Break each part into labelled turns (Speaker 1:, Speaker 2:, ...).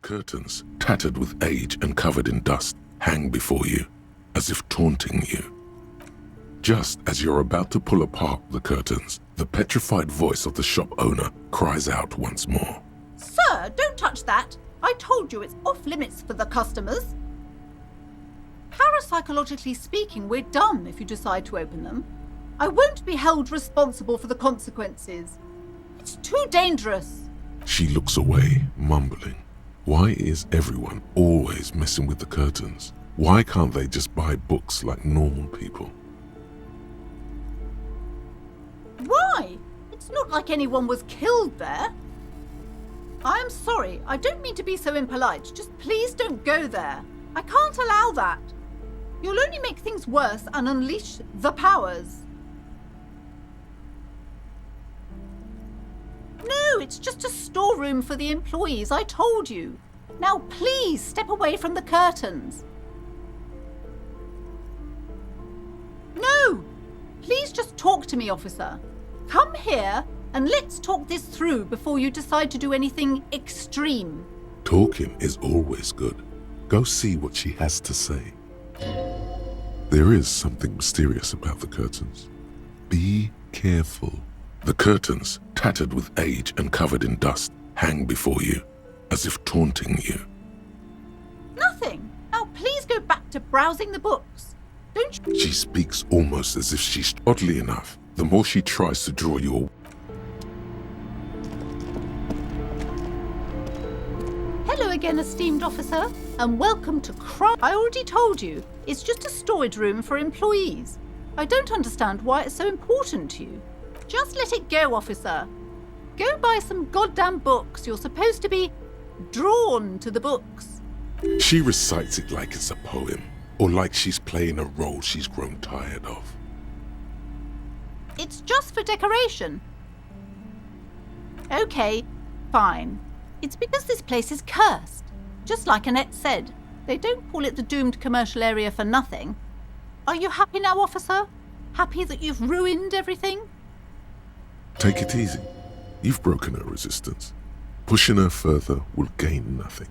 Speaker 1: curtains, tattered with age and covered in dust, hang before you, as if taunting you. Just as you're about to pull apart the curtains, the petrified voice of the shop owner cries out once more.
Speaker 2: Sir, don't touch that! I told you it's off limits for the customers. Parapsychologically speaking, we're done if you decide to open them. I won't be held responsible for the consequences. It's too dangerous.
Speaker 1: She looks away, mumbling. Why is everyone always messing with the curtains? Why can't they just buy books like normal people?
Speaker 2: Why? It's not like anyone was killed there. I am sorry, I don't mean to be so impolite. Just please don't go there. I can't allow that. You'll only make things worse and unleash the powers. No, it's just a storeroom for the employees, I told you. Now please step away from the curtains. No! Please just talk to me, officer. Come here and let's talk this through before you decide to do anything extreme.
Speaker 1: Talking is always good. Go see what she has to say. There is something mysterious about the curtains. Be careful. The curtains, tattered with age and covered in dust, hang before you, as if taunting you.
Speaker 2: Nothing. Now please go back to browsing the books. Don't you...
Speaker 1: She speaks almost as if she's... Oddly enough, the more she tries to draw you away...
Speaker 2: Hello again, esteemed officer, and welcome to Crime. I already told you, it's just a storage room for employees. I don't understand why it's so important to you. Just let it go, officer. Go buy some goddamn books. You're supposed to be drawn to the books.
Speaker 1: She recites it like it's a poem, or like she's playing a role she's grown tired of.
Speaker 2: It's just for decoration. Okay, fine. It's because this place is cursed. Just like Annette said, they don't call it the doomed commercial area for nothing. Are you happy now, officer? Happy that you've ruined everything?
Speaker 1: Take it easy. You've broken her resistance. Pushing her further will gain nothing.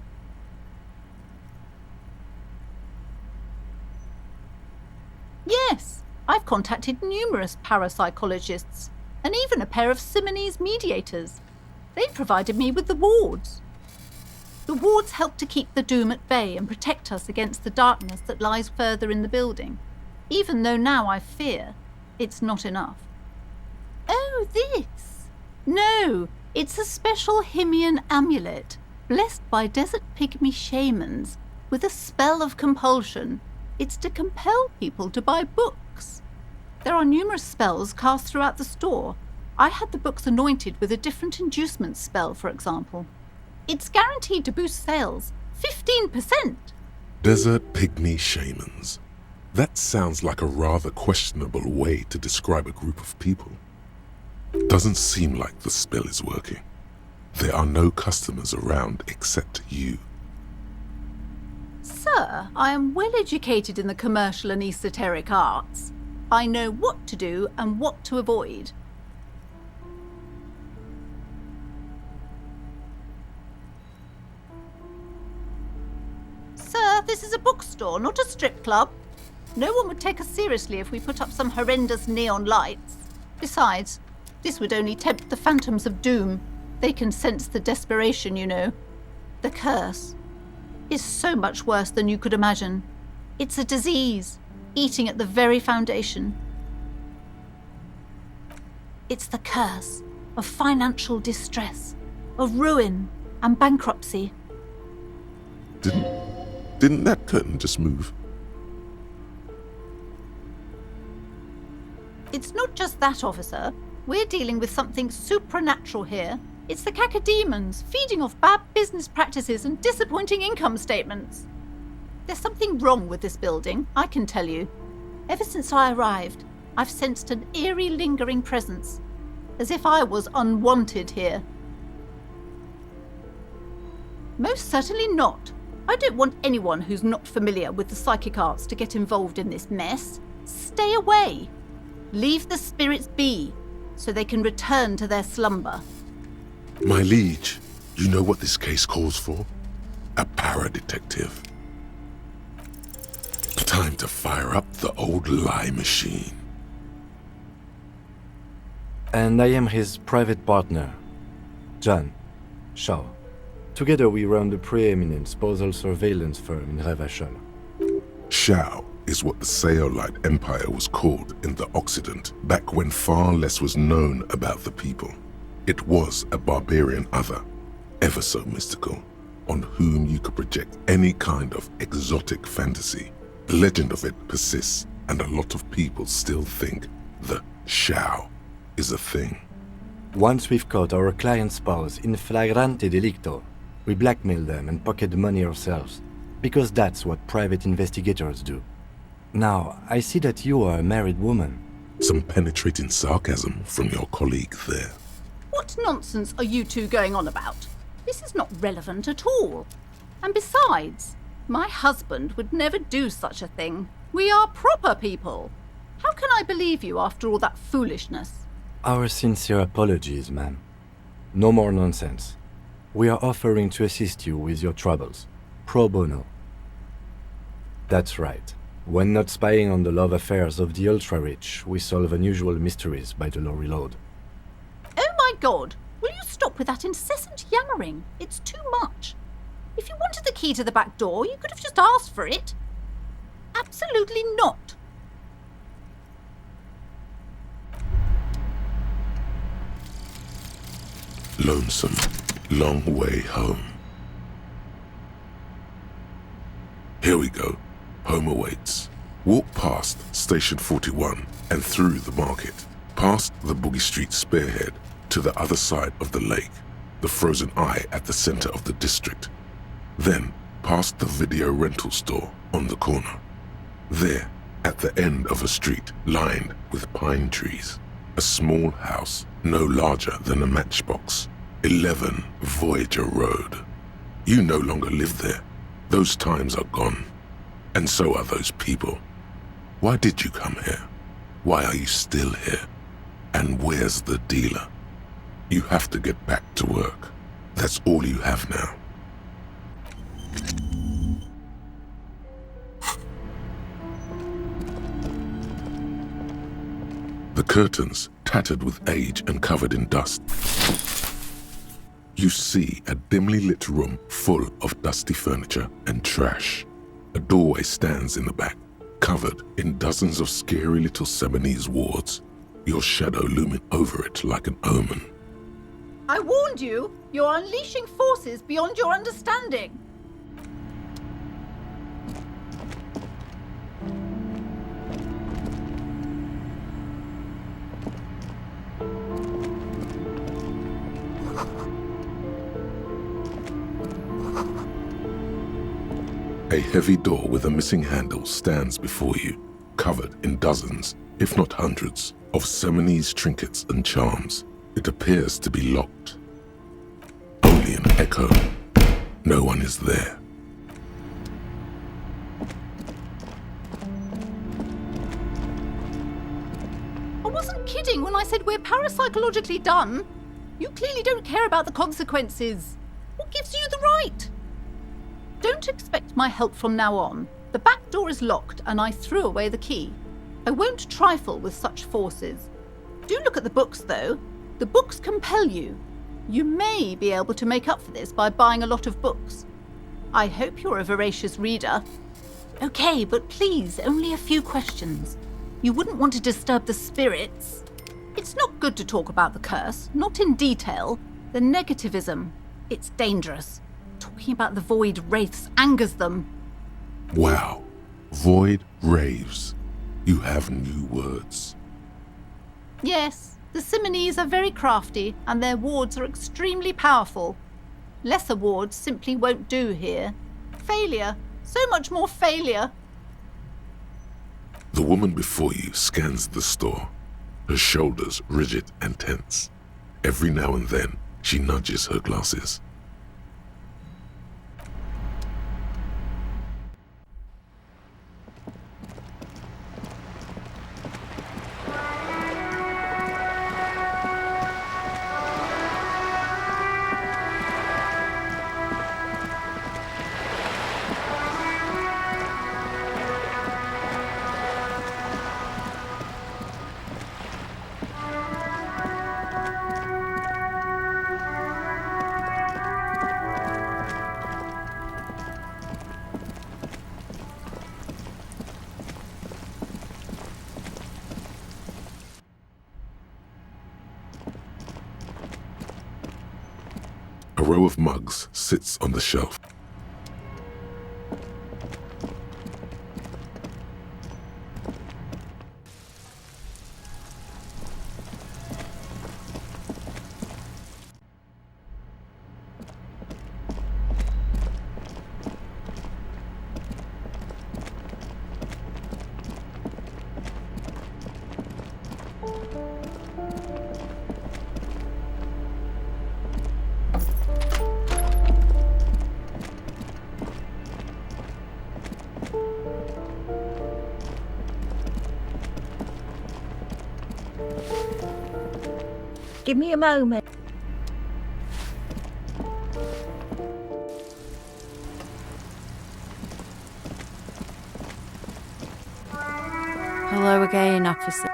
Speaker 2: Yes, I've contacted numerous parapsychologists and even a pair of Simonese mediators. They've provided me with the wards. The wards help to keep the doom at bay and protect us against the darkness that lies further in the building, even though now I fear it's not enough. Oh, this? No, it's a special Himian amulet, blessed by desert pygmy shamans, with a spell of compulsion. It's to compel people to buy books. There are numerous spells cast throughout the store. I had the books anointed with a different inducement spell, for example. It's guaranteed to boost sales 15%.
Speaker 1: Desert pygmy shamans. That sounds like a rather questionable way to describe a group of people. Doesn't seem like the spell is working. There are no customers around except you.
Speaker 2: Sir, I am well educated in the commercial and esoteric arts. I know what to do and what to avoid. Sir, this is a bookstore, not a strip club. No one would take us seriously if we put up some horrendous neon lights. Besides, this would only tempt the phantoms of doom. They can sense the desperation, you know. The curse is so much worse than you could imagine. It's a disease, eating at the very foundation. It's the curse of financial distress, of ruin and bankruptcy.
Speaker 1: Didn't that curtain just move?
Speaker 2: It's not just that, officer. We're dealing with something supernatural here. It's the cacodemons feeding off bad business practices and disappointing income statements. There's something wrong with this building, I can tell you. Ever since I arrived, I've sensed an eerie lingering presence, as if I was unwanted here. Most certainly not. I don't want anyone who's not familiar with the psychic arts to get involved in this mess. Stay away. Leave the spirits be, so they can return to their slumber.
Speaker 1: My liege, you know what this case calls for? a para-detective. Time to fire up the old lie machine.
Speaker 3: And I am his private partner, John Shaw. Together we run the preeminent postal surveillance firm in Revachol.
Speaker 1: Shao is what the Seolite Empire was called in the Occident back when far less was known about the people. It was a barbarian other, ever so mystical, on whom you could project any kind of exotic fantasy. The legend of it persists, and a lot of people still think the Shao is a thing.
Speaker 3: Once we've caught our client's spouse in flagrante delicto, we blackmail them and pocket the money ourselves, because that's what private investigators do. Now, I see that you are a married woman.
Speaker 1: Some penetrating sarcasm from your colleague there.
Speaker 2: What nonsense are you two going on about? This is not relevant at all. And besides, my husband would never do such a thing. We are proper people. How can I believe you after all that foolishness?
Speaker 3: Our sincere apologies, ma'am. No more nonsense. We are offering to assist you with your troubles. Pro bono. That's right. When not spying on the love affairs of the ultra-rich, we solve unusual mysteries by the low reload.
Speaker 2: Oh my God! Will you stop with that incessant yammering? It's too much. If you wanted the key to the back door, you could have just asked for it. Absolutely not.
Speaker 1: Lonesome, long way home. Here we go. Home awaits. Walk past Station 41 and through the market, past the Boogie Street spearhead to the other side of the lake, the frozen eye at the center of the district. Then past the video rental store on the corner. There, at the end of a street lined with pine trees, a small house no larger than a matchbox. 11 Voyager Road. You no longer live there. Those times are gone. And so are those people. Why did you come here? Why are you still here? And where's the dealer? You have to get back to work. That's all you have now. The curtains, tattered with age and covered in dust. You see a dimly lit room full of dusty furniture and trash. A doorway stands in the back, covered in dozens of scary little Seminese wards, your shadow looming over it like an omen.
Speaker 2: I warned you! You're unleashing forces beyond your understanding!
Speaker 1: A heavy door with a missing handle stands before you, covered in dozens, if not hundreds, of Seminese trinkets and charms. It appears to be locked. Only an echo. No one is there.
Speaker 2: I wasn't kidding when I said we're parapsychologically done. You clearly don't care about the consequences. What gives you the right? Don't expect my help from now on. The back door is locked and I threw away the key. I won't trifle with such forces. Do look at the books, though. The books compel you. You may be able to make up for this by buying a lot of books. I hope you're a voracious reader. Okay, but please, only a few questions. You wouldn't want to disturb the spirits. It's not good to talk about the curse, not in detail. The negativism, it's dangerous. Talking about the void wraiths angers them.
Speaker 1: Wow. Void raves. You have new words.
Speaker 2: Yes, the Simonese are very crafty and their wards are extremely powerful. Lesser wards simply won't do here. Failure. So much more failure.
Speaker 1: The woman before you scans the store, her shoulders rigid and tense. Every now and then, she nudges her glasses. A row of mugs sits on the shelf.
Speaker 4: Give me a moment.
Speaker 5: Hello again, officer.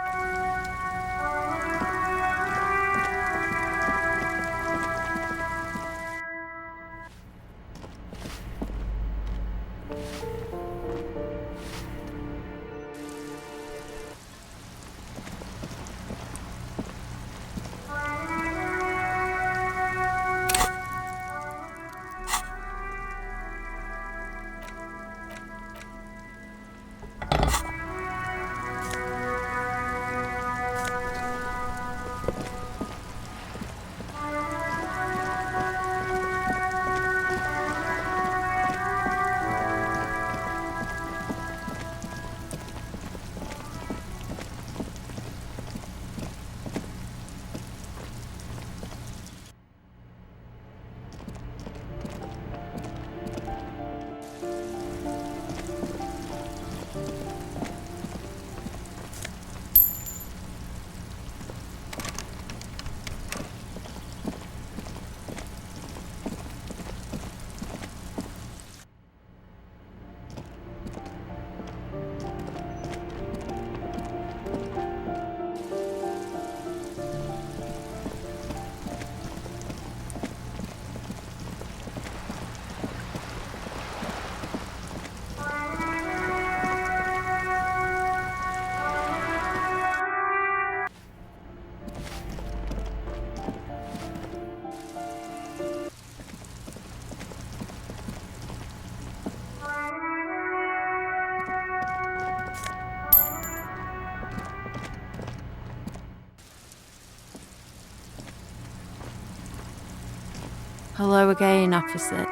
Speaker 5: Hello again, officer.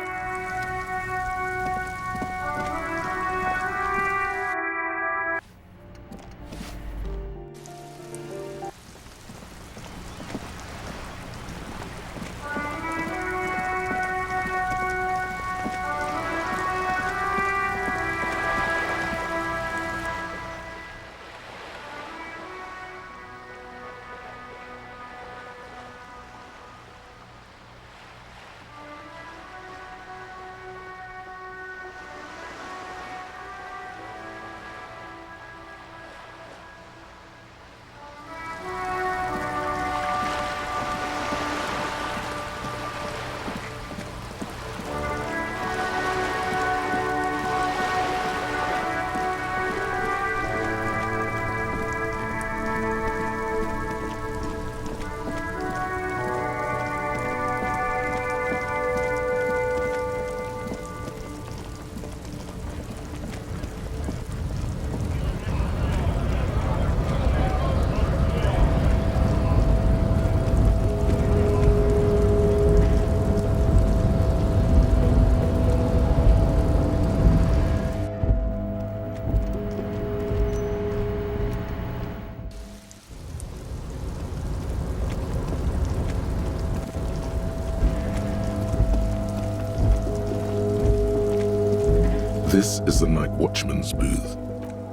Speaker 1: This is the night watchman's booth.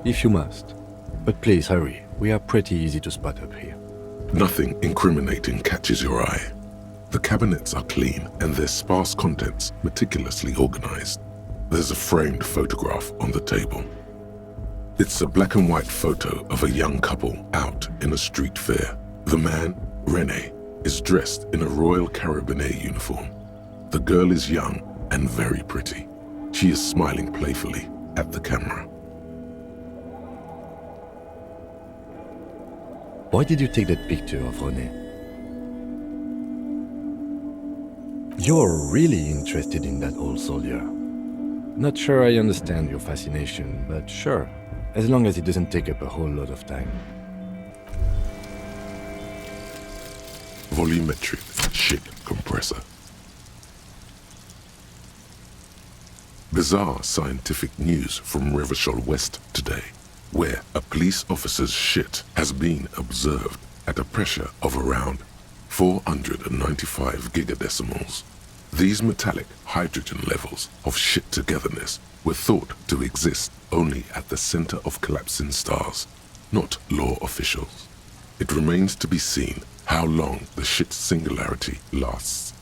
Speaker 3: If you must. But please hurry. We are pretty easy to spot up here.
Speaker 1: Nothing incriminating catches your eye. The cabinets are clean and their sparse contents meticulously organized. There's a framed photograph on the table. It's a black and white photo of a young couple out in a street fair. The man, René, is dressed in a Royal Carabinier uniform. The girl is young and very pretty. She is smiling playfully at the camera.
Speaker 3: Why did you take that picture of René? You're really interested in that old soldier. Not sure I understand your fascination, but sure, as long as it doesn't take up a whole lot of time.
Speaker 1: Volumetric shit compressor. Bizarre scientific news from Revachol West today, where a police officer's shit has been observed at a pressure of around 495 gigadecimals. These metallic hydrogen levels of shit togetherness were thought to exist only at the center of collapsing stars, not law officials. It remains to be seen how long the shit singularity lasts.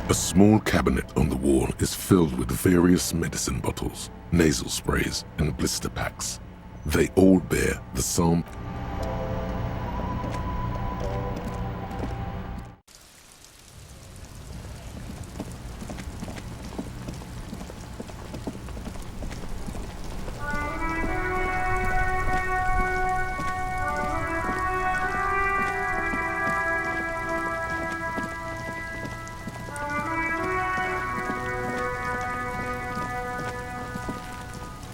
Speaker 1: A small cabinet on the wall is filled with various medicine bottles, nasal sprays, and blister packs. They all bear the same.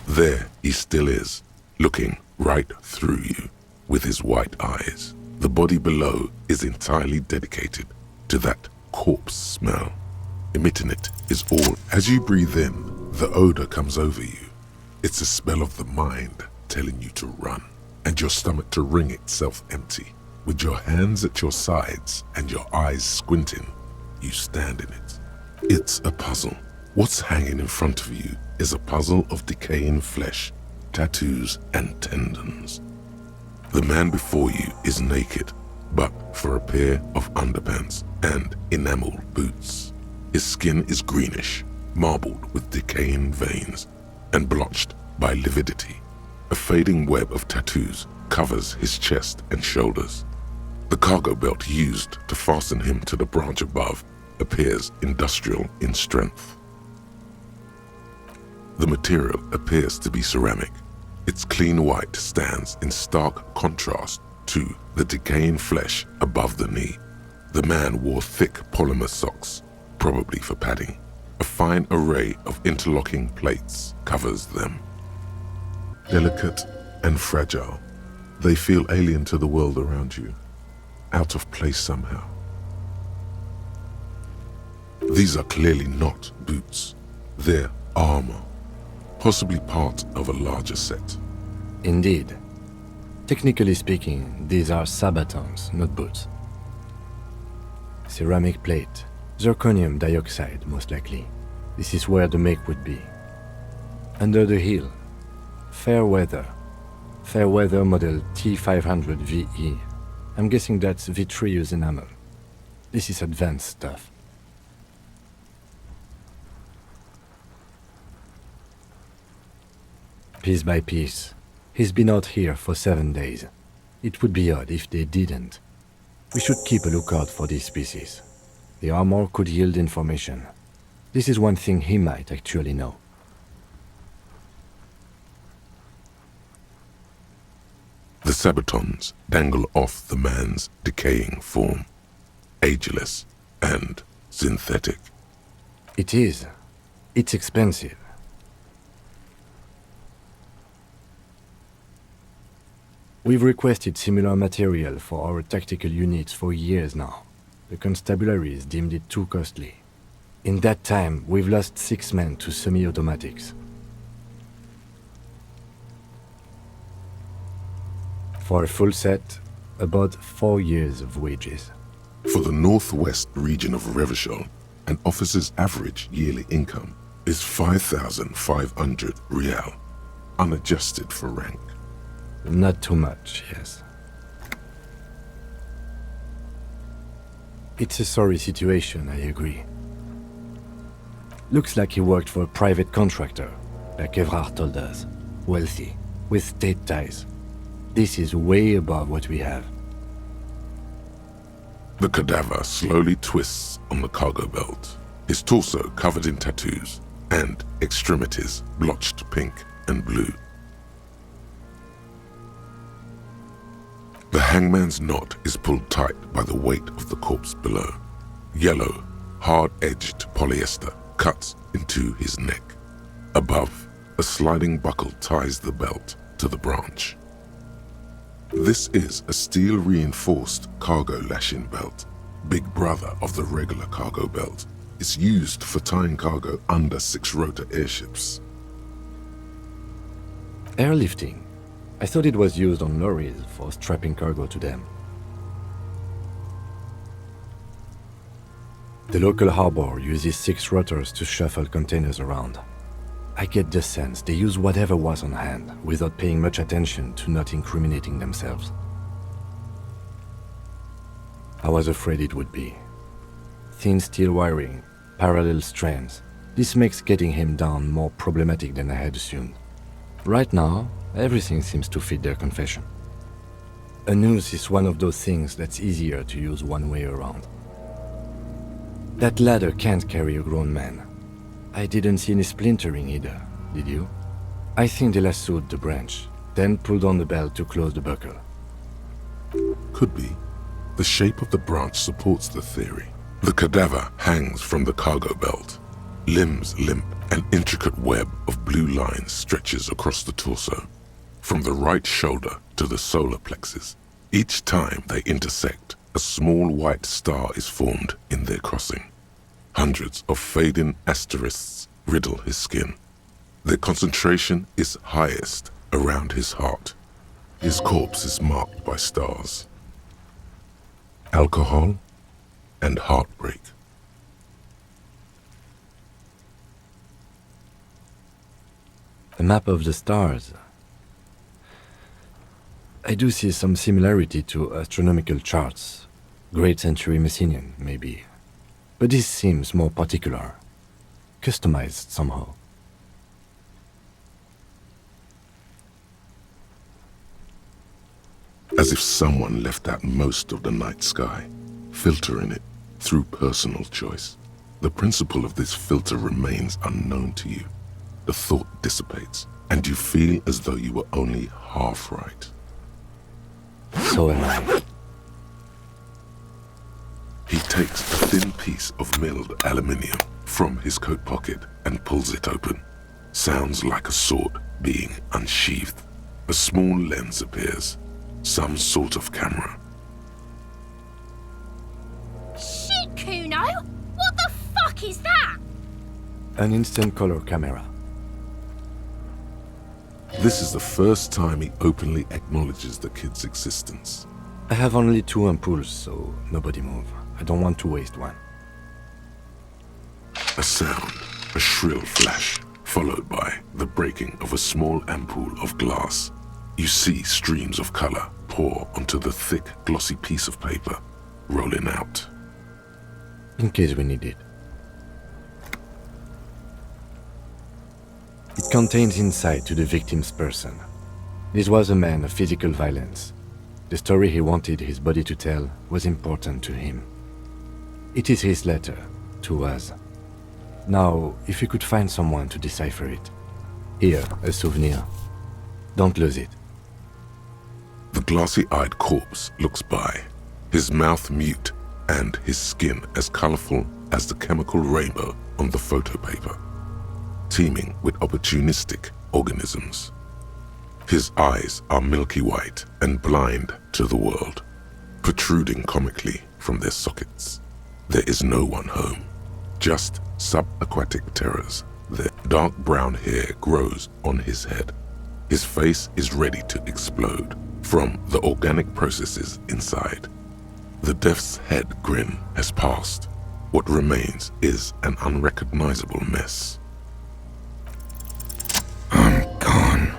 Speaker 1: There he still is, looking right through you with his white eyes. The body below is entirely dedicated to that corpse smell. Emitting it is all. As you breathe in, the odor comes over you. It's a smell of the mind telling you to run, and your stomach to wring itself empty. With your hands at your sides and your eyes squinting, you stand in it. It's a puzzle. What's hanging in front of you is a puzzle of decaying flesh, tattoos, and tendons. The man before you is naked, but for a pair of underpants and enameled boots. His skin is greenish, marbled with decaying veins, and blotched by lividity. A fading web of tattoos covers his chest and shoulders. The cargo belt used to fasten him to the branch above appears industrial in strength. The material appears to be ceramic. Its clean white stands in stark contrast to the decaying flesh above the knee. The man wore thick polymer socks, probably for padding. A fine array of interlocking plates covers them. Delicate and fragile, they feel alien to the world around you, out of place somehow. These are clearly not boots. They're armor, possibly part of a larger set.
Speaker 3: Indeed. Technically speaking, these are sabatons, not boots. Ceramic plate, zirconium dioxide, most likely. This is where the make would be. Under the heel, fair weather model T500 VE. I'm guessing that's vitreous enamel. This is advanced stuff. Piece by piece. He's been out here for 7 days. It would be odd if they didn't. We should keep a lookout for these species. The armor could yield information. This is one thing he might actually know.
Speaker 1: The sabatons dangle off the man's decaying form, ageless and synthetic.
Speaker 3: It is. It's expensive. We've requested similar material for our tactical units for years now. The constabularies deemed it too costly. In that time, we've lost 6 men to semi-automatics. For a full set, about 4 years of wages.
Speaker 1: For the northwest region of Revachol, an officer's average yearly income is 5,500 rial, unadjusted for rank.
Speaker 3: Not too much, yes. It's a sorry situation, I agree. Looks like he worked for a private contractor, like Evrard told us. Wealthy, with state ties. This is way above what we have.
Speaker 1: The cadaver slowly twists on the cargo belt, his torso covered in tattoos, and extremities blotched pink and blue. The hangman's knot is pulled tight by the weight of the corpse below. Yellow, hard-edged polyester cuts into his neck. Above, a sliding buckle ties the belt to the branch. This is a steel-reinforced cargo lashing belt, big brother of the regular cargo belt. It's used for tying cargo under 6-rotor airships.
Speaker 3: Airlifting. I thought it was used on lorries for strapping cargo to them. The local harbor uses 6 rotors to shuffle containers around. I get the sense they use whatever was on hand without paying much attention to not incriminating themselves. I was afraid it would be. Thin steel wiring, parallel strands. This makes getting him down more problematic than I had assumed. Right now, everything seems to fit their confession. A noose is one of those things that's easier to use one way around. That ladder can't carry a grown man. I didn't see any splintering either, did you? I think they lassoed the branch, then pulled on the belt to close the buckle.
Speaker 1: Could be. The shape of the branch supports the theory. The cadaver hangs from the cargo belt. Limbs limp, an intricate web of blue lines stretches across the torso, from the right shoulder to the solar plexus. Each time they intersect, a small white star is formed in their crossing. Hundreds of fading asterisks riddle his skin. Their concentration is highest around his heart. His corpse is marked by stars. Alcohol and heartbreak.
Speaker 3: A map of the stars. I do see some similarity to astronomical charts. Great Century Messinian, maybe. But this seems more particular. Customized somehow.
Speaker 1: As if someone left out most of the night sky, filtering it through personal choice. The principle of this filter remains unknown to you. The thought dissipates, and you feel as though you were only half right.
Speaker 3: So am I.
Speaker 1: He takes a thin piece of milled aluminium from his coat pocket and pulls it open. Sounds like a sword being unsheathed. A small lens appears, some sort of camera.
Speaker 4: Shit, Kuno! What the fuck is that?
Speaker 3: An instant color camera.
Speaker 1: This is the first time he openly acknowledges the kid's existence.
Speaker 3: I have only 2 ampoules, so nobody move. I don't want to waste one.
Speaker 1: A sound, a shrill flash, followed by the breaking of a small ampoule of glass. You see streams of color pour onto the thick, glossy piece of paper, rolling out.
Speaker 3: In case we need it. It contains insight to the victim's person. This was a man of physical violence. The story he wanted his body to tell was important to him. It is his letter to us. Now, if you could find someone to decipher it. Here, a souvenir. Don't lose it.
Speaker 1: glassy-eyed corpse looks by, his mouth mute and his skin as colorful as the chemical rainbow on the photo paper, teeming with opportunistic organisms. His eyes are milky white and blind to the world, protruding comically from their sockets. There is no one home, just subaquatic terrors. Their dark brown hair grows on his head. His face is ready to explode from the organic processes inside. The death's head grin has passed. What remains is an unrecognizable mess.
Speaker 6: I'm gone.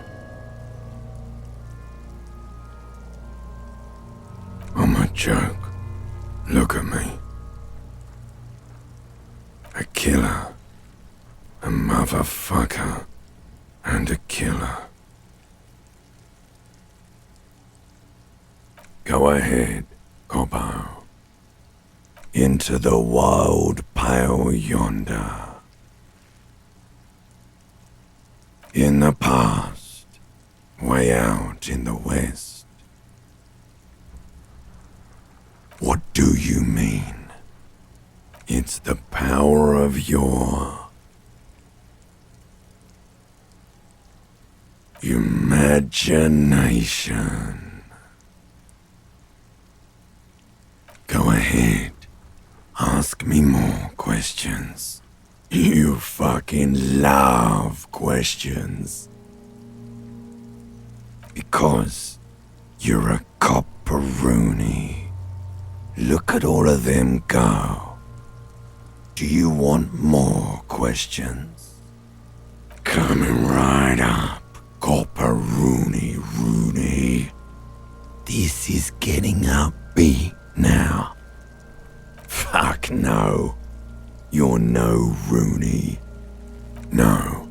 Speaker 6: I'm a joke. Look at me. A killer. A motherfucker. And a killer. Go ahead, Cobbo. Into the wild pale yonder. In the past, way out in the west. What do you mean? It's the power of your imagination. Go ahead, ask me more questions. You fucking love questions. Because you're a copperoonie. Look at all of them go. Do you want more questions? Coming right up, copperoonie Rooney. This is getting upbeat now. Fuck no. You're no Rooney. No,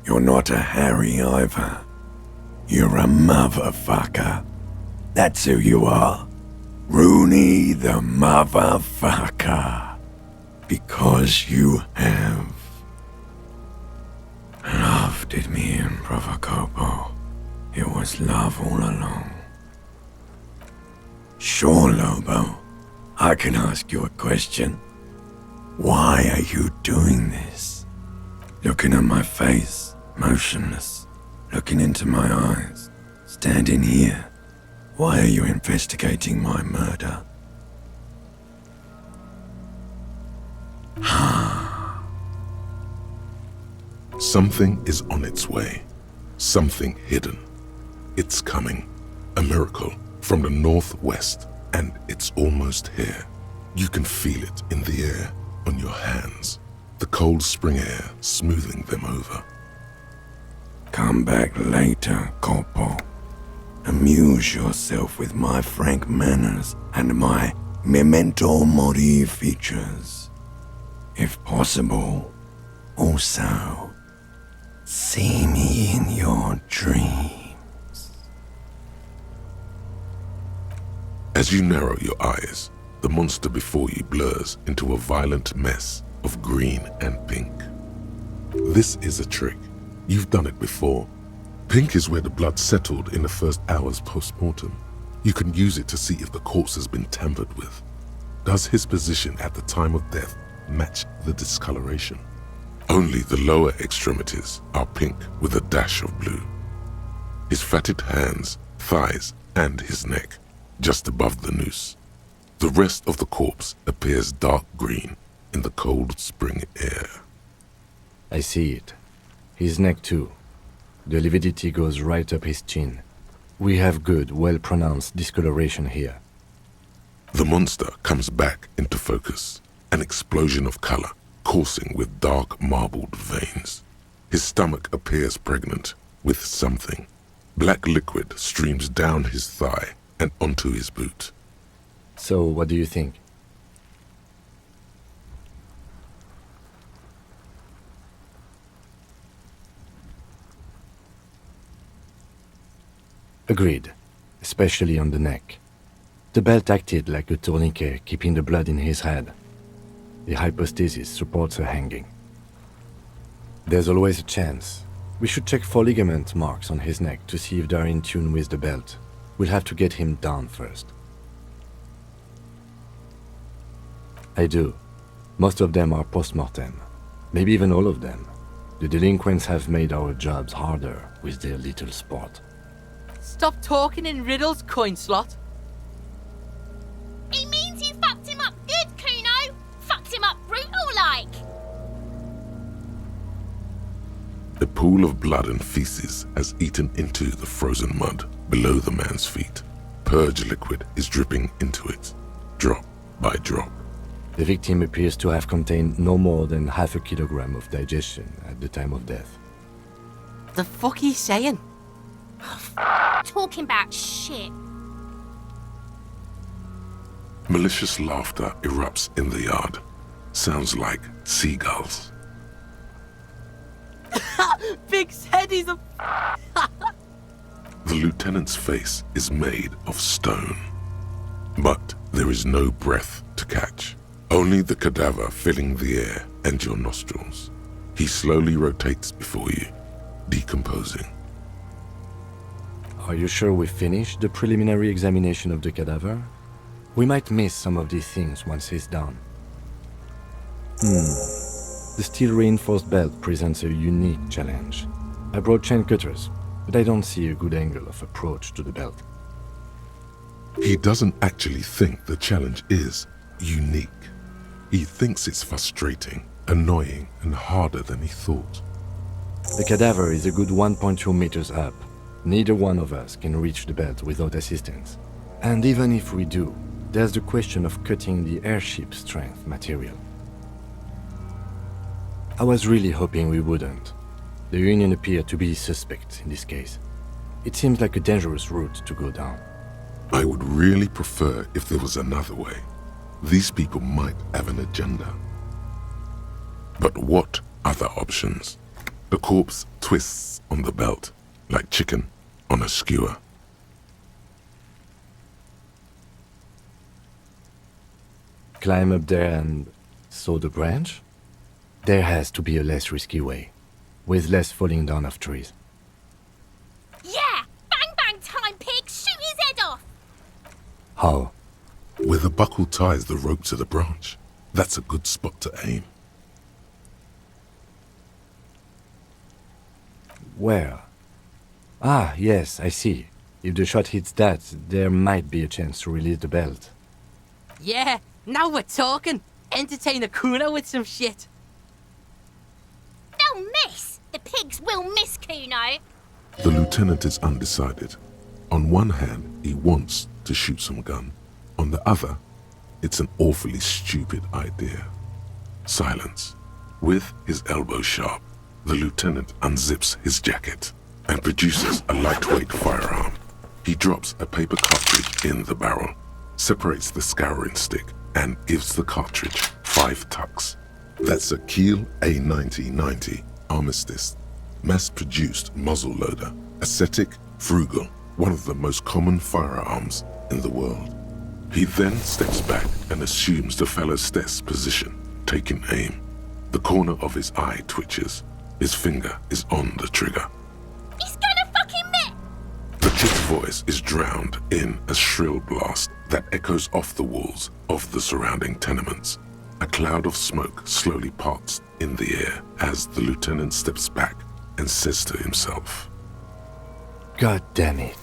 Speaker 6: you're not a Harry either. You're a motherfucker. That's who you are. Rooney the motherfucker. Because you have loved it, me and Provocopo. It was love all along. Sure, Lobo. I can ask you a question. Why are you doing this? Looking at my face, motionless, looking into my eyes, standing here. Why are you investigating my murder?
Speaker 1: Something is on its way. Something hidden. It's coming. A miracle from the northwest, and it's almost here. You can feel it in the air, on your hands, the cold spring air smoothing them over.
Speaker 6: Come back later, Corpo. Amuse yourself with my frank manners and my memento mori features. If possible, also, see me in your dreams.
Speaker 1: As you narrow your eyes, the monster before you blurs into a violent mess of green and pink. This is a trick. You've done it before. Pink is where the blood settled in the first hours post-mortem. You can use it to see if the corpse has been tampered with. Does his position at the time of death match the discoloration? Only the lower extremities are pink with a dash of blue. His fatted hands, thighs, and his neck, just above the noose. The rest of the corpse appears dark green in the cold spring air.
Speaker 3: I see it. His neck too. The lividity goes right up his chin. We have good, well-pronounced discoloration here.
Speaker 1: The monster comes back into focus, an explosion of color, coursing with dark marbled veins. His stomach appears pregnant with something. Black liquid streams down his thigh and onto his boot.
Speaker 3: So, what do you think? Agreed, especially on the neck. The belt acted like a tourniquet, keeping the blood in his head. The hypostasis supports a hanging. There's always a chance. We should check for ligament marks on his neck to see if they're in tune with the belt. We'll have to get him down first. I do. Most of them are post-mortem. Maybe even all of them. The delinquents have made our jobs harder with their little sport.
Speaker 7: Stop talking in riddles, coin slot.
Speaker 4: He means you fucked him up good, Kuno. Fucked him up brutal-like.
Speaker 1: A pool of blood and feces has eaten into the frozen mud below the man's feet. Purge liquid is dripping into it, drop by drop.
Speaker 3: The victim appears to have contained no more than half a kilogram of digestion at the time of death.
Speaker 7: The fuck he's saying?
Speaker 4: Talking about shit.
Speaker 1: Malicious laughter erupts in the yard. Sounds like seagulls.
Speaker 7: Big's head is a...
Speaker 1: The lieutenant's face is made of stone. But there is no breath to catch. Only the cadaver filling the air and your nostrils. He slowly rotates before you, decomposing.
Speaker 3: Are you sure we finished the preliminary examination of the cadaver? We might miss some of these things once he's done. The steel-reinforced belt presents a unique challenge. I brought chain cutters, but I don't see a good angle of approach to the belt.
Speaker 1: He doesn't actually think the challenge is unique. He thinks it's frustrating, annoying, and harder than he thought.
Speaker 3: The cadaver is a good 1.2 meters up. Neither one of us can reach the belt without assistance. And even if we do, there's the question of cutting the airship strength material. I was really hoping we wouldn't. The Union appeared to be suspect in this case. It seems like a dangerous route to go down.
Speaker 1: I would really prefer if there was another way. These people might have an agenda. But what other options? The corpse twists on the belt, like chicken on a skewer.
Speaker 3: Climb up there and saw the branch? There has to be a less risky way, with less falling down of trees.
Speaker 4: Yeah! Bang bang time, pig! Shoot his head off!
Speaker 3: How?
Speaker 1: Where the buckle ties the rope to the branch. That's a good spot to aim.
Speaker 3: Where? Ah, yes, I see. If the shot hits that, there might be a chance to release the belt.
Speaker 7: Yeah, now we're talking. Entertain a Kuno with some shit.
Speaker 4: They'll miss! The pigs will miss, Kuno!
Speaker 1: The lieutenant is undecided. On one hand, he wants to shoot some gun. On the other, it's an awfully stupid idea. Silence. With his elbow sharp, the lieutenant unzips his jacket and produces a lightweight firearm. He drops a paper cartridge in the barrel, separates the scouring stick, and gives the cartridge 5 tucks. That's a Kiel A9090 Armistice, mass-produced muzzle loader, ascetic, frugal, one of the most common firearms in the world. He then steps back and assumes the fellow's desk position, taking aim. The corner of his eye twitches. His finger is on the trigger.
Speaker 4: He's gonna fucking miss!
Speaker 1: The kid's voice is drowned in a shrill blast that echoes off the walls of the surrounding tenements. A cloud of smoke slowly parts in the air as the lieutenant steps back and says to himself,
Speaker 3: God damn it.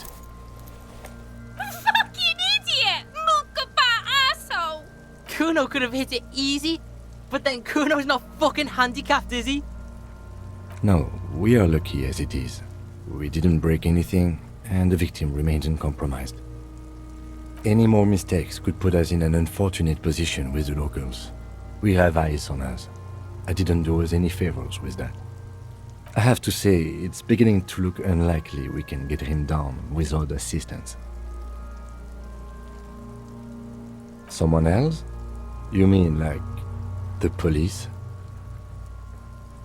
Speaker 4: Fucking idiot! Mookabat asshole!
Speaker 7: Kuno could have hit it easy, but then Kuno's not fucking handicapped, is he?
Speaker 3: No, we are lucky as it is. We didn't break anything, and the victim remains uncompromised. Any more mistakes could put us in an unfortunate position with the locals. We have eyes on us. I didn't do us any favors with that. I have to say, it's beginning to look unlikely we can get him down without assistance. Someone else? You mean like the police?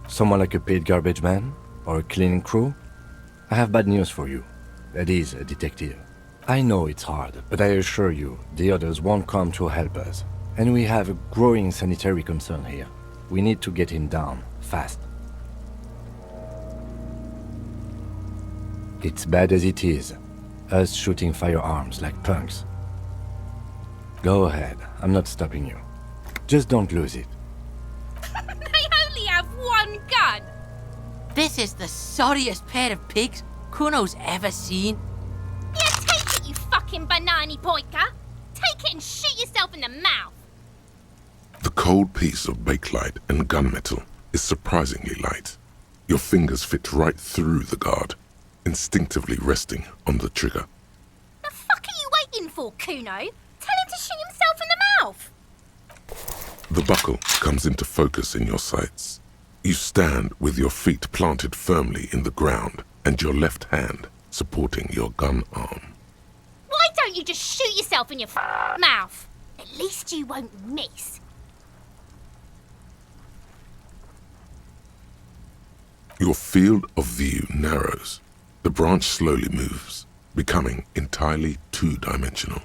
Speaker 3: Someone like a paid garbage man? Or a cleaning crew? I have bad news for you. That is a detective. I know it's hard, but I assure you, the others won't come to help us. And we have a growing sanitary concern here. We need to get him down, fast. It's bad as it is. us shooting firearms like punks. Go ahead, I'm not stopping you. Just don't lose it.
Speaker 4: They only have one gun.
Speaker 7: This is the sorriest pair of pigs Kuno's ever seen.
Speaker 4: Yeah, take it, you fucking banani poika. Take it and shoot yourself in the mouth.
Speaker 1: The cold piece of bakelite and gunmetal is surprisingly light. Your fingers fit right through the guard, instinctively resting on the trigger.
Speaker 4: The fuck are you waiting for, Kuno? Tell him to shoot himself in the mouth.
Speaker 1: The buckle comes into focus in your sights. You stand with your feet planted firmly in the ground and your left hand supporting your gun arm.
Speaker 4: Why don't you just shoot yourself in your mouth? At least you won't miss.
Speaker 1: Your field of view narrows. The branch slowly moves, becoming entirely two-dimensional.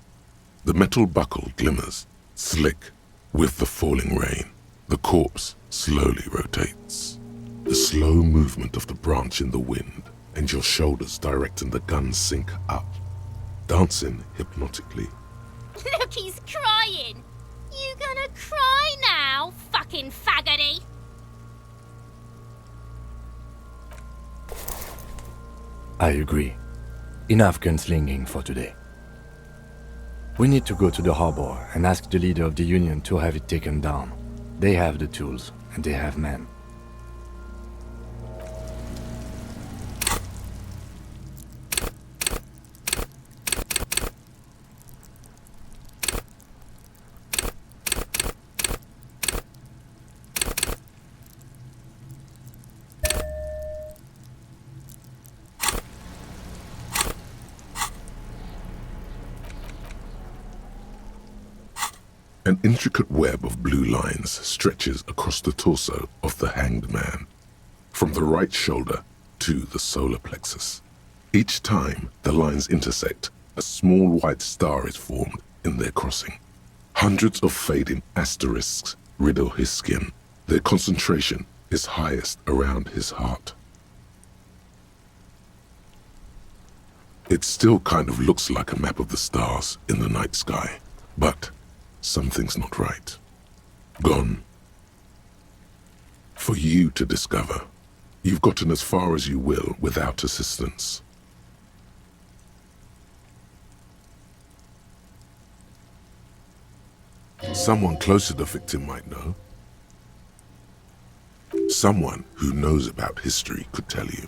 Speaker 1: The metal buckle glimmers, slick, with the falling rain. The corpse slowly rotates. The slow movement of the branch in the wind and your shoulders directing the gun sync up, dancing hypnotically.
Speaker 4: Look, he's crying. You gonna cry now, fucking faggoty?
Speaker 3: I agree. Enough gunslinging for today. We need to go to the harbor and ask the leader of the Union to have it taken down. They have the tools, and they have men.
Speaker 1: An intricate web of blue lines stretches across the torso of the hanged man, from the right shoulder to the solar plexus. Each time the lines intersect, a small white star is formed in their crossing. Hundreds of fading asterisks riddle his skin. Their concentration is highest around his heart. It still kind of looks like a map of the stars in the night sky, but something's not right. Gone. For you to discover. You've gotten as far as you will without assistance. Someone close to the victim might know. Someone who knows about history could tell you.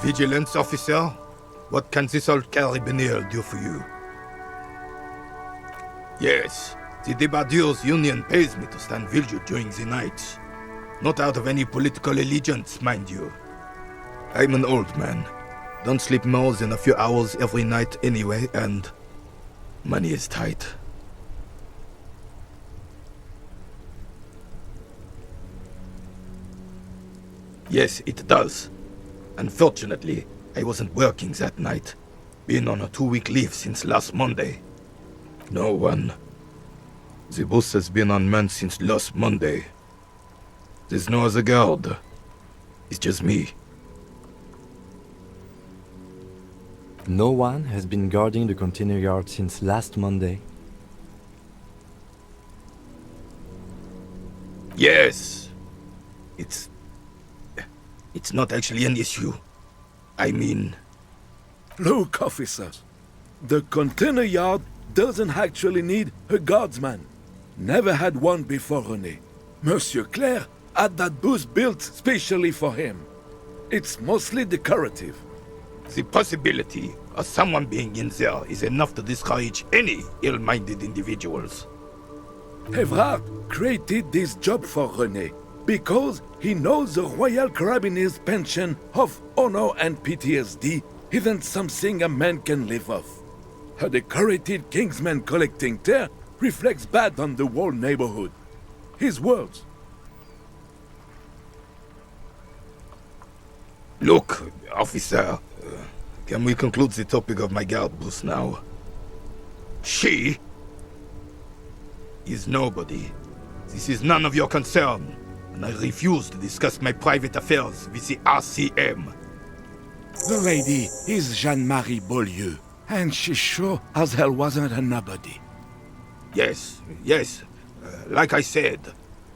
Speaker 8: Vigilance officer, what can this old carabinier do for you? Yes, the Debardeurs Union pays me to stand vigil during the night. Not out of any political allegiance, mind you. I'm an old man. Don't sleep more than a few hours every night anyway, and money is tight. Yes, it does. Unfortunately, I wasn't working that night. Been on a 2-week leave since last Monday. No one. The bus has been unmanned since last Monday. There's no other guard. It's just me.
Speaker 3: No one has been guarding the container yard since last Monday.
Speaker 8: Yes. It's not actually an issue. I mean...
Speaker 9: Look, officers. The container yard doesn't actually need a guardsman. Never had one before, René. Monsieur Claire had that booth built specially for him. It's mostly decorative.
Speaker 8: The possibility of someone being in there is enough to discourage any ill-minded individuals.
Speaker 9: Evrard created this job for René because he knows the Royal Carabinier's pension of honor and PTSD isn't something a man can live off. A decorated Kingsman collecting tear reflects bad on the whole neighborhood. His words.
Speaker 8: Look, officer, can we conclude the topic of my guard boost now? She is nobody. This is none of your concern, and I refuse to discuss my private affairs with the RCM.
Speaker 9: The lady is Jeanne-Marie Beaulieu, and she sure as hell wasn't a nobody.
Speaker 8: Yes, like I said,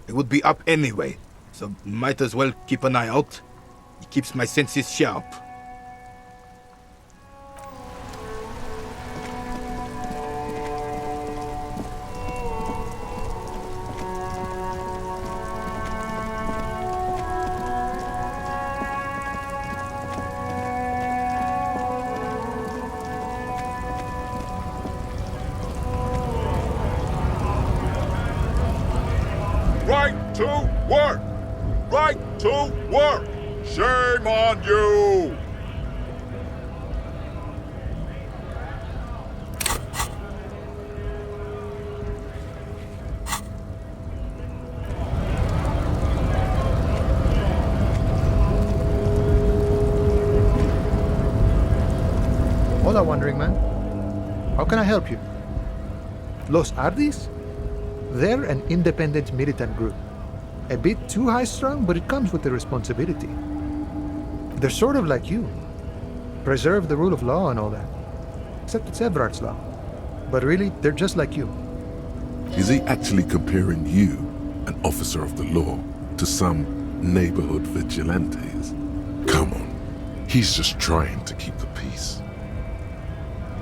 Speaker 8: it would be up anyway, so might as well keep an eye out. It keeps my senses sharp.
Speaker 1: Right to work! Right to work! Shame on you!
Speaker 10: Hola, Wandering Man. How can I help you? Los Ardis? They're an independent militant group. A bit too high-strung, but it comes with the responsibility. They're sort of like you. Preserve the rule of law and all that. Except it's Everard's law. But really, they're just like you.
Speaker 1: Is he actually comparing you, an officer of the law, to some neighborhood vigilantes? Come on, he's just trying to keep the peace.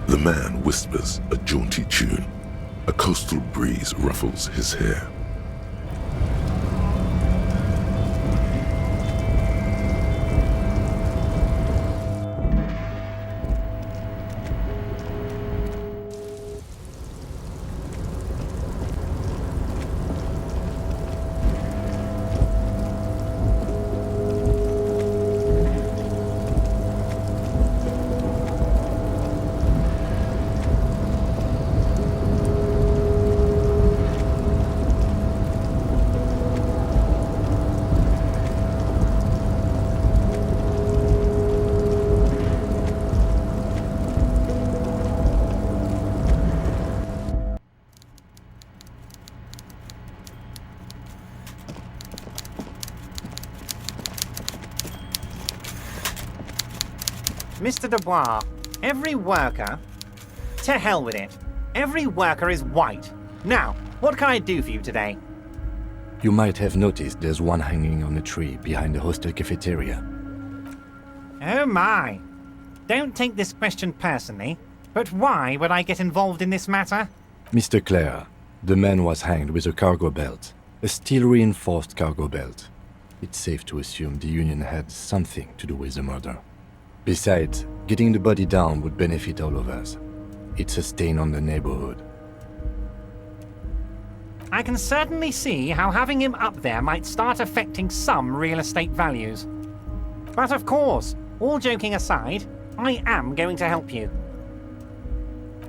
Speaker 1: The man whispers a jaunty tune. A coastal breeze ruffles his hair.
Speaker 11: Mr. Dubois, every worker... To hell with it. Every worker is white. Now, what can I do for you today?
Speaker 3: You might have noticed there's one hanging on a tree behind the hostel cafeteria.
Speaker 11: Oh my. Don't take this question personally, but why would I get involved in this matter?
Speaker 3: Mr. Clare, the man was hanged with a cargo belt. A steel-reinforced cargo belt. It's safe to assume the Union had something to do with the murder. Besides, getting the body down would benefit all of us. It's a stain on the neighborhood.
Speaker 11: I can certainly see how having him up there might start affecting some real estate values. But of course, all joking aside, I am going to help you.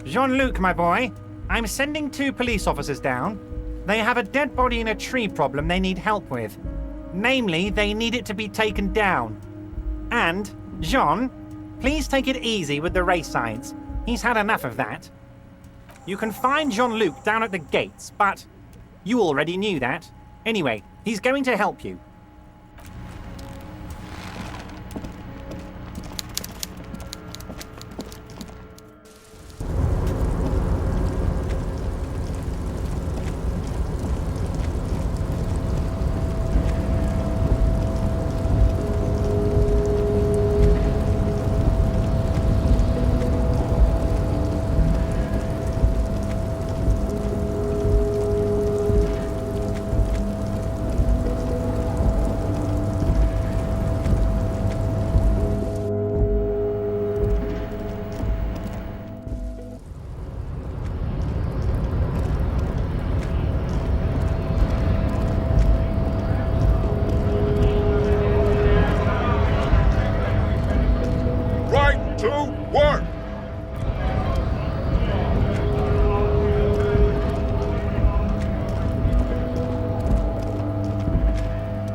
Speaker 11: Jean-Luc, my boy, I'm sending 2 police officers down. They have a dead body in a tree problem they need help with. Namely, they need it to be taken down. And, Jean, please take it easy with the race signs. He's had enough of that. You can find Jean-Luc down at the gates, but you already knew that. Anyway, he's going to help you.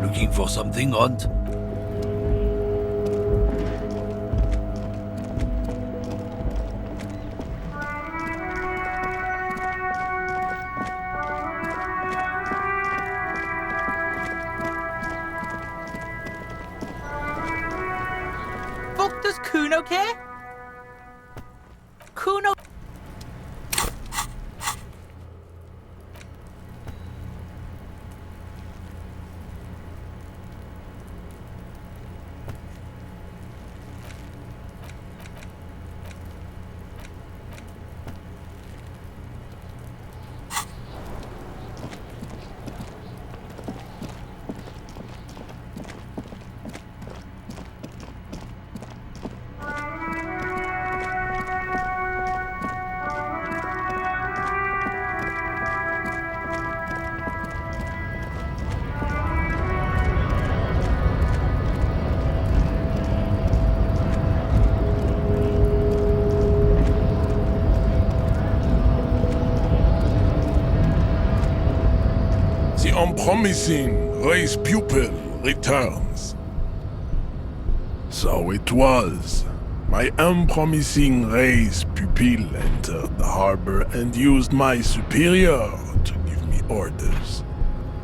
Speaker 12: Looking for something odd?
Speaker 7: Fuck does Kuno care? Kuno.
Speaker 1: The unpromising race pupil returns. So it was. My unpromising race pupil entered the harbor and used my superior to give me orders.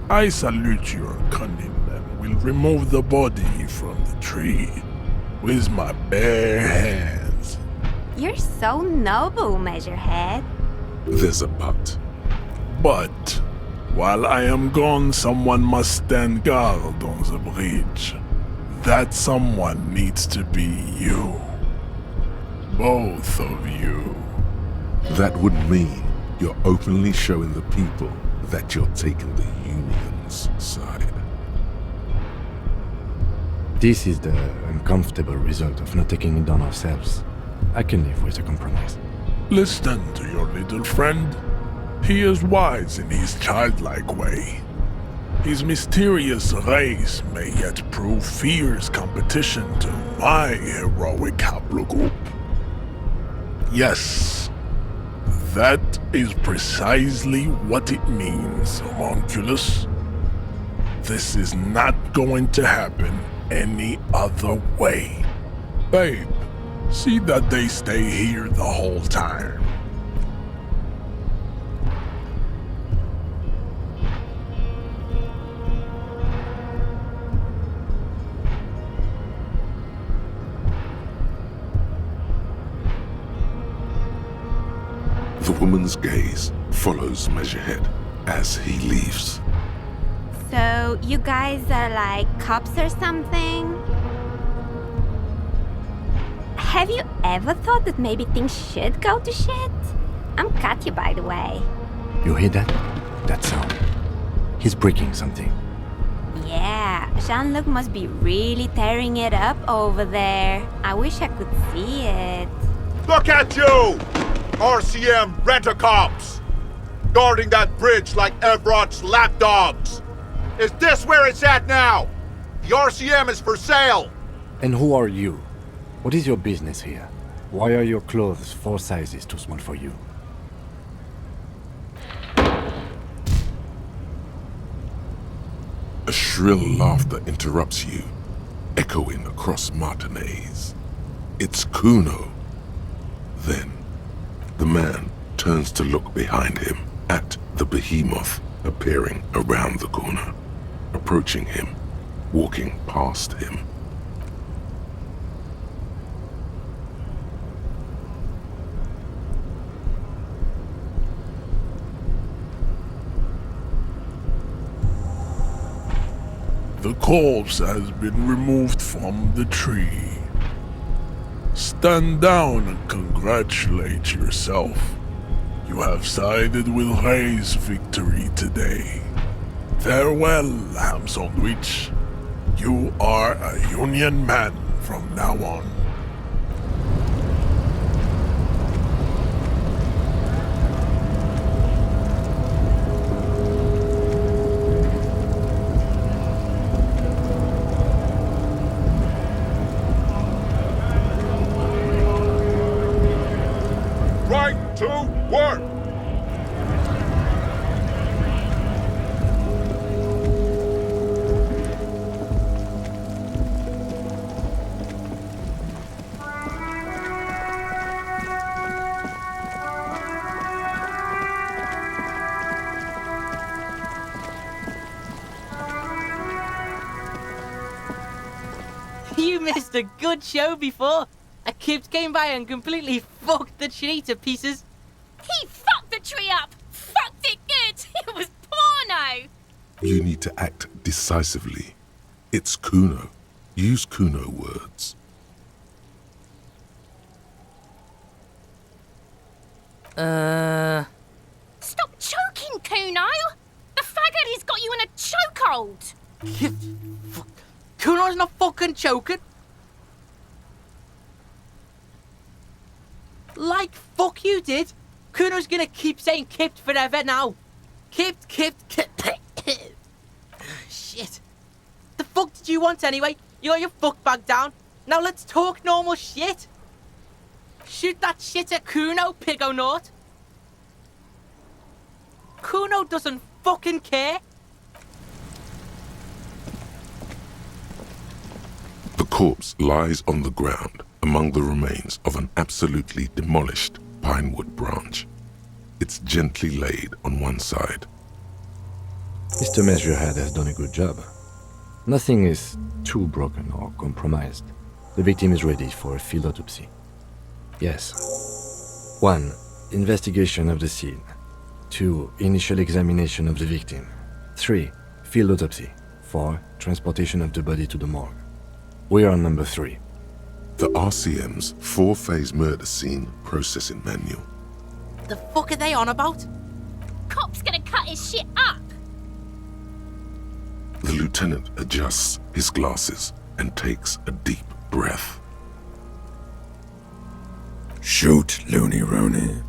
Speaker 1: I salute your cunning and will remove the body from the tree with my bare hands.
Speaker 13: You're so noble, Measurehead.
Speaker 1: There's a but. But while I am gone, someone must stand guard on the bridge. That someone needs to be you. Both of you. That would mean you're openly showing the people that you're taking the Union's side.
Speaker 3: This is the uncomfortable result of not taking it on ourselves. I can live with a compromise.
Speaker 1: Listen to your little friend. He is wise in his childlike way. His mysterious race may yet prove fierce competition to my heroic haplogroup. Yes, that is precisely what it means, homunculus. This is not going to happen any other way. Babe, see that they stay here the whole time. The woman's gaze follows Measurehead as he leaves.
Speaker 13: So, you guys are like cops or something? Have you ever thought that maybe things should go to shit? I'm Katya, by the way.
Speaker 3: You hear that? That sound. He's breaking something.
Speaker 13: Yeah, Jean-Luc must be really tearing it up over there. I wish I could see it.
Speaker 14: Look at you! RCM rent-a-cops! Guarding that bridge like Everott's lapdogs! Is this where it's at now? The RCM is for sale!
Speaker 3: And who are you? What is your business here? Why are your clothes 4 sizes too small for you?
Speaker 1: A shrill laughter interrupts you, echoing across Martinez. It's Kuno. Then, the man turns to look behind him at the behemoth appearing around the corner, approaching him, walking past him. The corpse has been removed from the tree. Stand down and congratulate yourself. You have sided with Ray's victory today. Farewell, ham sandwich. You are a Union man from now on.
Speaker 14: Right to work!
Speaker 7: You missed a good show before. A kid came by and completely fucked the tree to pieces.
Speaker 4: He fucked the tree up! Fucked it good! It was porno!
Speaker 1: You need to act decisively. It's Kuno. Use Kuno words.
Speaker 4: Stop choking, Kuno! The faggot has got you in a chokehold!
Speaker 7: Kuno's not fucking choking. Like fuck you did. Kuno's gonna keep saying kipped forever now. Kipped. Shit. The fuck did you want anyway? You got your fuck bag down. Now let's talk normal shit. Shoot that shit at Kuno, Pigonaut. Kuno doesn't fucking care.
Speaker 1: The corpse lies on the ground among the remains of an absolutely demolished pinewood branch. It's gently laid on one side.
Speaker 3: Mr. Measurehead has done a good job. Nothing is too broken or compromised. The victim is ready for a field autopsy. Yes. 1. Investigation of the scene. 2. Initial examination of the victim. 3. Field autopsy. 4. Transportation of the body to the morgue. We are on number 3.
Speaker 1: The RCM's 4-phase murder scene processing manual.
Speaker 7: The fuck are they on about?
Speaker 4: Cop's gonna cut his shit up!
Speaker 1: The lieutenant adjusts his glasses and takes a deep breath.
Speaker 6: Shoot, Looney Rooney.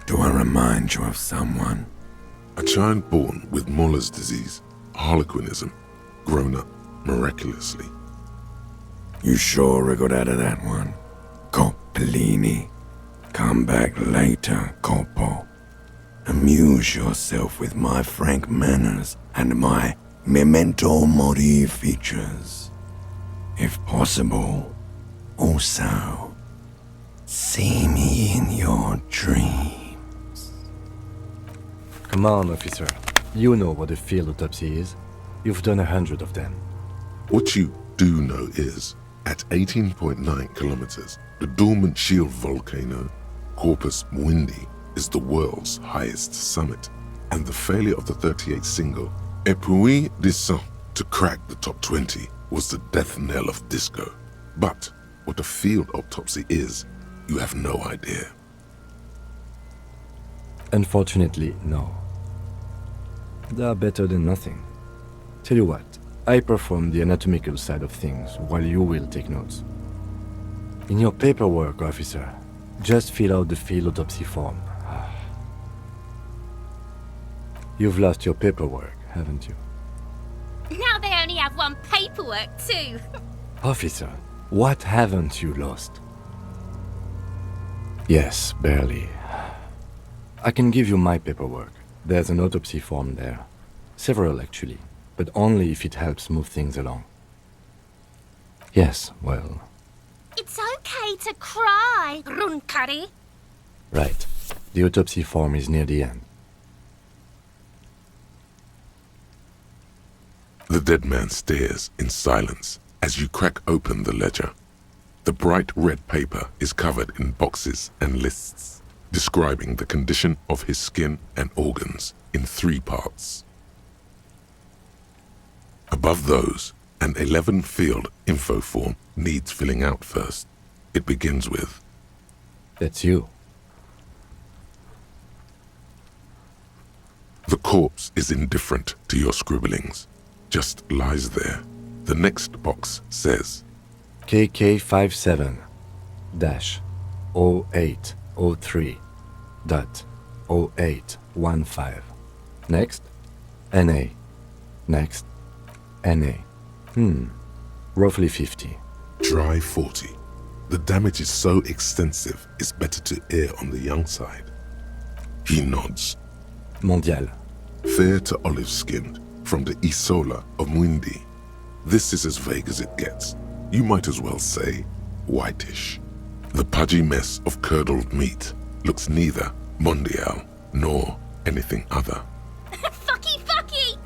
Speaker 6: Do I remind you of someone?
Speaker 1: A child born with Muller's disease, harlequinism, grown up miraculously.
Speaker 6: You sure got out of that one, Coppolini. Come back later, Coppo. Amuse yourself with my frank manners and my memento mori features. If possible, also, see me in your dreams.
Speaker 3: Come on, officer. You know what a field autopsy is. You've done 100 of them.
Speaker 1: What you do know is, at 18.9 kilometers, the dormant shield volcano, Corpus Muindi, is the world's highest summit, and the failure of the 38 single, Et puis descend, to crack the top 20 was the death knell of disco. But what a field autopsy is, you have no idea.
Speaker 3: Unfortunately, no. They are better than nothing. Tell you what, I perform the anatomical side of things while you will take notes. In your paperwork, officer, just fill out the field autopsy form. You've lost your paperwork, haven't you?
Speaker 4: Now they only have one paperwork too.
Speaker 3: Officer, what haven't you lost? Yes, barely. I can give you my paperwork. There's an autopsy form there. Several, actually, but only if it helps move things along. Yes, well...
Speaker 4: It's okay to cry, Runkari.
Speaker 3: Right. The autopsy form is near the end.
Speaker 1: The dead man stares in silence as you crack open the ledger. The bright red paper is covered in boxes and lists, describing the condition of his skin and organs in 3 parts. Above those, an 11-field info form needs filling out first. It begins with,
Speaker 3: That's you.
Speaker 1: The corpse is indifferent to your scribblings, just lies there. The next box says,
Speaker 3: KK57-0803.0815. Next, NA. Next, NA. Roughly 50.
Speaker 1: Try 40. The damage is so extensive, it's better to err on the young side. He nods.
Speaker 3: Mondial.
Speaker 1: Fair to olive-skinned, from the Isola of Muindi. This is as vague as it gets. You might as well say whitish. The pudgy mess of curdled meat looks neither mondial nor anything other.
Speaker 4: Fucky!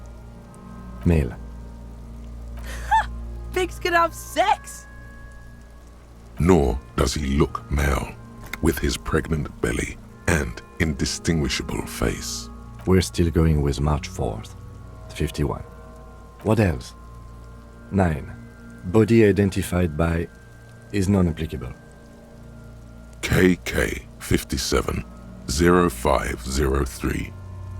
Speaker 3: Male.
Speaker 7: pig's gonna have sex!
Speaker 1: Nor does he look male, with his pregnant belly and indistinguishable face.
Speaker 3: We're still going with March 4th, 51. What else? 9. Body identified by is non-applicable.
Speaker 1: KK 57 0503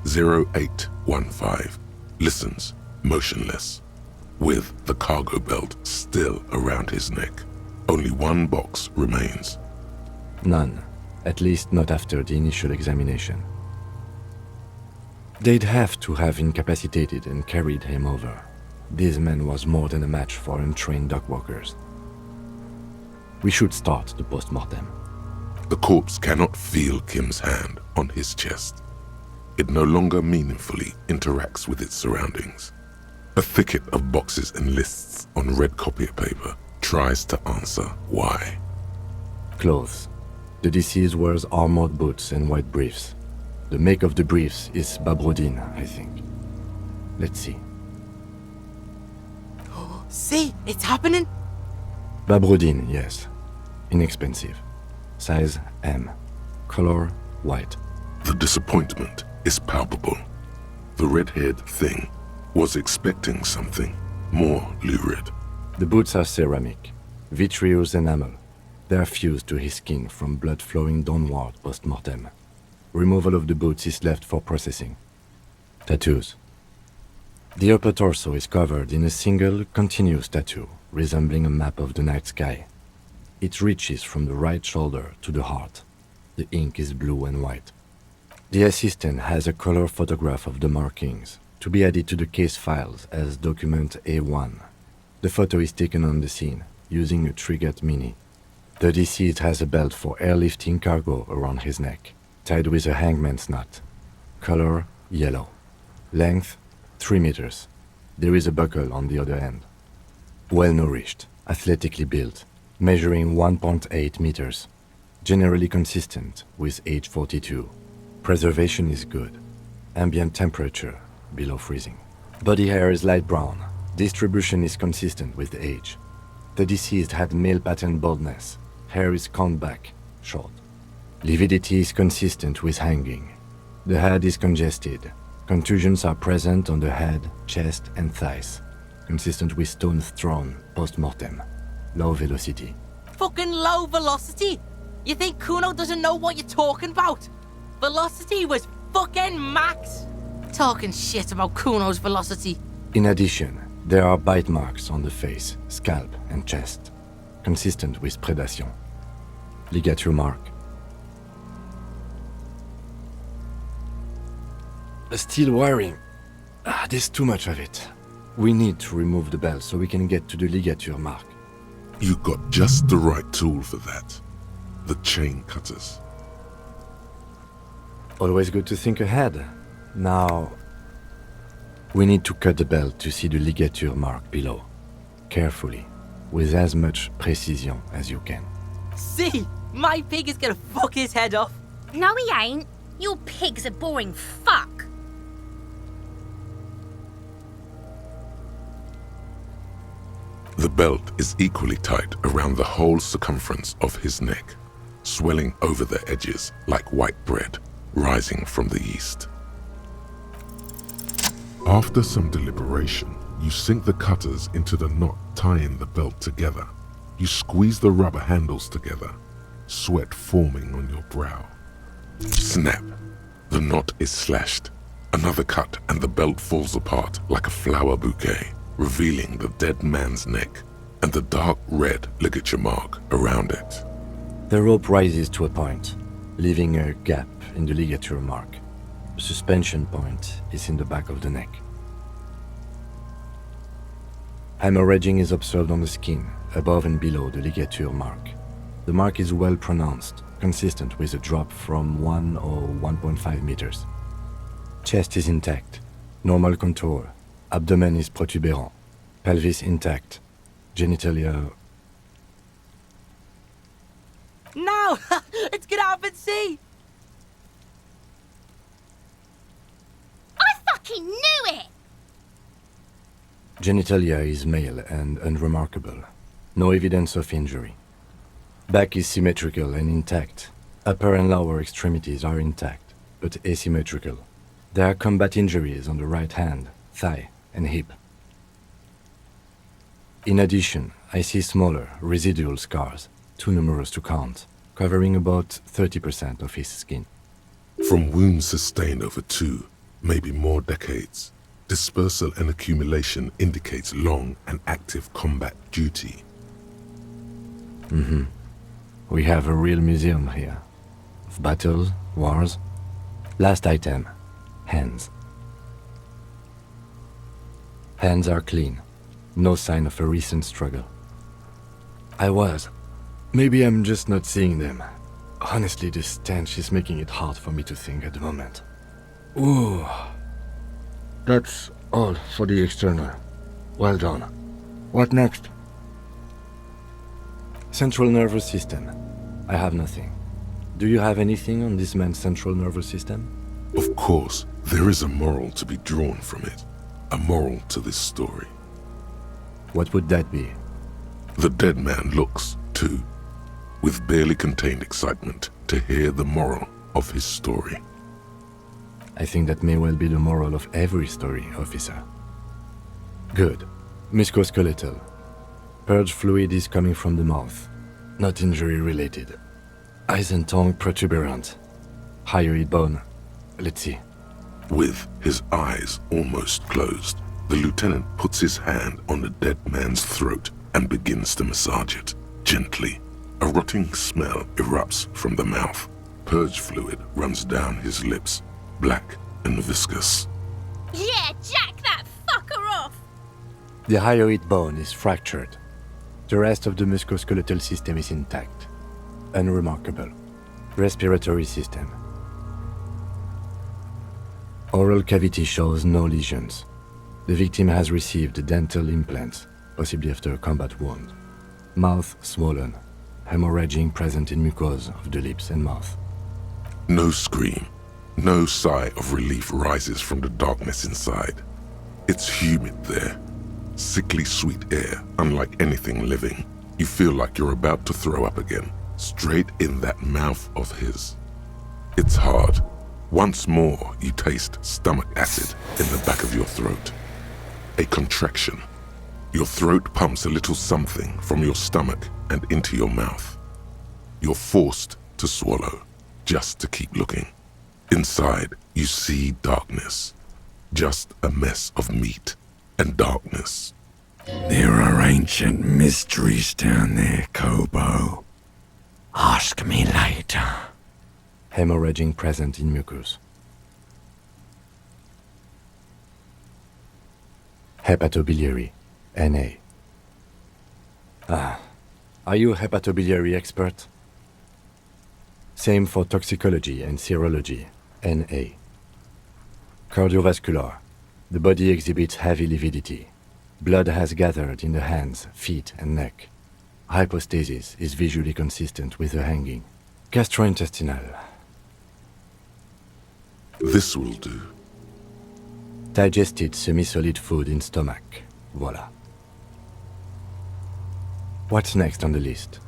Speaker 1: 0815 listens motionless, with the cargo belt still around his neck. Only one box remains.
Speaker 3: None, at least not after the initial examination. They'd have to have incapacitated and carried him over. This man was more than a match for untrained dogwalkers. We should start the post-mortem.
Speaker 1: The corpse cannot feel Kim's hand on his chest. It no longer meaningfully interacts with its surroundings. A thicket of boxes and lists on red copier paper tries to answer why.
Speaker 3: Clothes. The deceased wears armored boots and white briefs. The make of the briefs is Babrodine, I think. Let's see.
Speaker 7: See, it's happening!
Speaker 3: Babrodine, yes. Inexpensive. Size M. Color white.
Speaker 1: The disappointment is palpable. The red-haired thing was expecting something more lurid.
Speaker 3: The boots are ceramic, vitreous enamel. They are fused to his skin from blood flowing downward post-mortem. Removal of the boots is left for processing. Tattoos. The upper torso is covered in a single, continuous tattoo, resembling a map of the night sky. It reaches from the right shoulder to the heart. The ink is blue and white. The assistant has a color photograph of the markings, to be added to the case files as document A1. The photo is taken on the scene, using a Trigat Mini. The deceased has a belt for airlifting cargo around his neck, tied with a hangman's knot. Color yellow. Length 3 meters. There is a buckle on the other end. Well-nourished, athletically built, measuring 1.8 meters. Generally consistent with age 42. Preservation is good. Ambient temperature below freezing. Body hair is light brown. Distribution is consistent with the age. The deceased had male pattern baldness. Hair is combed back, short. Lividity is consistent with hanging. The head is congested. Contusions are present on the head, chest, and thighs, consistent with stones thrown post-mortem. Low velocity.
Speaker 7: Fucking low velocity? You think Kuno doesn't know what you're talking about? Velocity was fucking max! Talking shit about Kuno's velocity.
Speaker 3: In addition, there are bite marks on the face, scalp, and chest, consistent with predation. Ligature mark. Steel wiring. There's too much of it. We need to remove the belt so we can get to the ligature mark.
Speaker 1: You got just the right tool for that. The chain cutters.
Speaker 3: Always good to think ahead. Now, we need to cut the belt to see the ligature mark below. Carefully, with as much precision as you can.
Speaker 7: See, my pig is gonna fuck his head off.
Speaker 4: No, he ain't. Your pig's a boring fuck.
Speaker 1: The belt is equally tight around the whole circumference of his neck, swelling over the edges like white bread rising from the east. After some deliberation, you sink the cutters into the knot tying the belt together. You squeeze the rubber handles together, sweat forming on your brow. Snap! The knot is slashed. Another cut and the belt falls apart like a flower bouquet, revealing the dead man's neck and the dark red ligature mark around it.
Speaker 3: The rope rises to a point, leaving a gap in the ligature mark. The suspension point is in the back of the neck. Hemorrhaging is observed on the skin, above and below the ligature mark. The mark is well pronounced, consistent with a drop from 1 or 1.5 meters. Chest is intact, normal contour. Abdomen is protuberant. Pelvis intact. Genitalia...
Speaker 7: No! It's gonna happen, see!
Speaker 4: I fucking knew it!
Speaker 3: Genitalia is male and unremarkable. No evidence of injury. Back is symmetrical and intact. Upper and lower extremities are intact, but asymmetrical. There are combat injuries on the right hand, thigh, and hip. In addition, I see smaller, residual scars, too numerous to count, covering about 30% of his skin.
Speaker 1: From wounds sustained over 2, maybe more decades, dispersal and accumulation indicates long and active combat duty.
Speaker 3: We have a real museum here. Of battles, wars. Last item. Hands. Hands are clean. No sign of a recent struggle. Maybe I'm just not seeing them. Honestly, this stench is making it hard for me to think at the moment. Ooh. That's all for the external. Well done. What next? Central nervous system. I have nothing. Do you have anything on this man's central nervous system?
Speaker 1: Of course, there is a moral to be drawn from it. A moral to this story.
Speaker 3: What would that be?
Speaker 1: The dead man looks, too, with barely contained excitement to hear the moral of his story.
Speaker 3: I think that may well be the moral of every story, officer. Good. Musculoskeletal. Purge fluid is coming from the mouth. Not injury-related. Eyes and tongue protuberant. Hyoid bone. Let's see.
Speaker 1: With his eyes almost closed, the lieutenant puts his hand on the dead man's throat and begins to massage it, gently. A rotting smell erupts from the mouth. Purge fluid runs down his lips, black and viscous.
Speaker 4: Yeah, jack that fucker off!
Speaker 3: The hyoid bone is fractured. The rest of the musculoskeletal system is intact. Unremarkable. Respiratory system. Oral cavity shows no lesions. The victim has received dental implants, possibly after a combat wound. Mouth swollen. Hemorrhaging present in mucosa of the lips and mouth.
Speaker 1: No scream, no sigh of relief rises from the darkness inside. It's humid there. Sickly sweet air, unlike anything living. You feel like you're about to throw up again, straight in that mouth of his. It's hard. Once more, you taste stomach acid in the back of your throat. A contraction. Your throat pumps a little something from your stomach and into your mouth. You're forced to swallow, just to keep looking. Inside, you see darkness. Just a mess of meat and darkness.
Speaker 6: There are ancient mysteries down there, Kobo. Ask me later.
Speaker 3: Hemorrhaging present in mucus. Hepatobiliary, NA. Are you a hepatobiliary expert? Same for toxicology and serology, NA. Cardiovascular. The body exhibits heavy lividity. Blood has gathered in the hands, feet, and neck. Hypostasis is visually consistent with the hanging. Gastrointestinal.
Speaker 1: This will do.
Speaker 3: Digested semi-solid food in stomach. Voila. What's next on the list?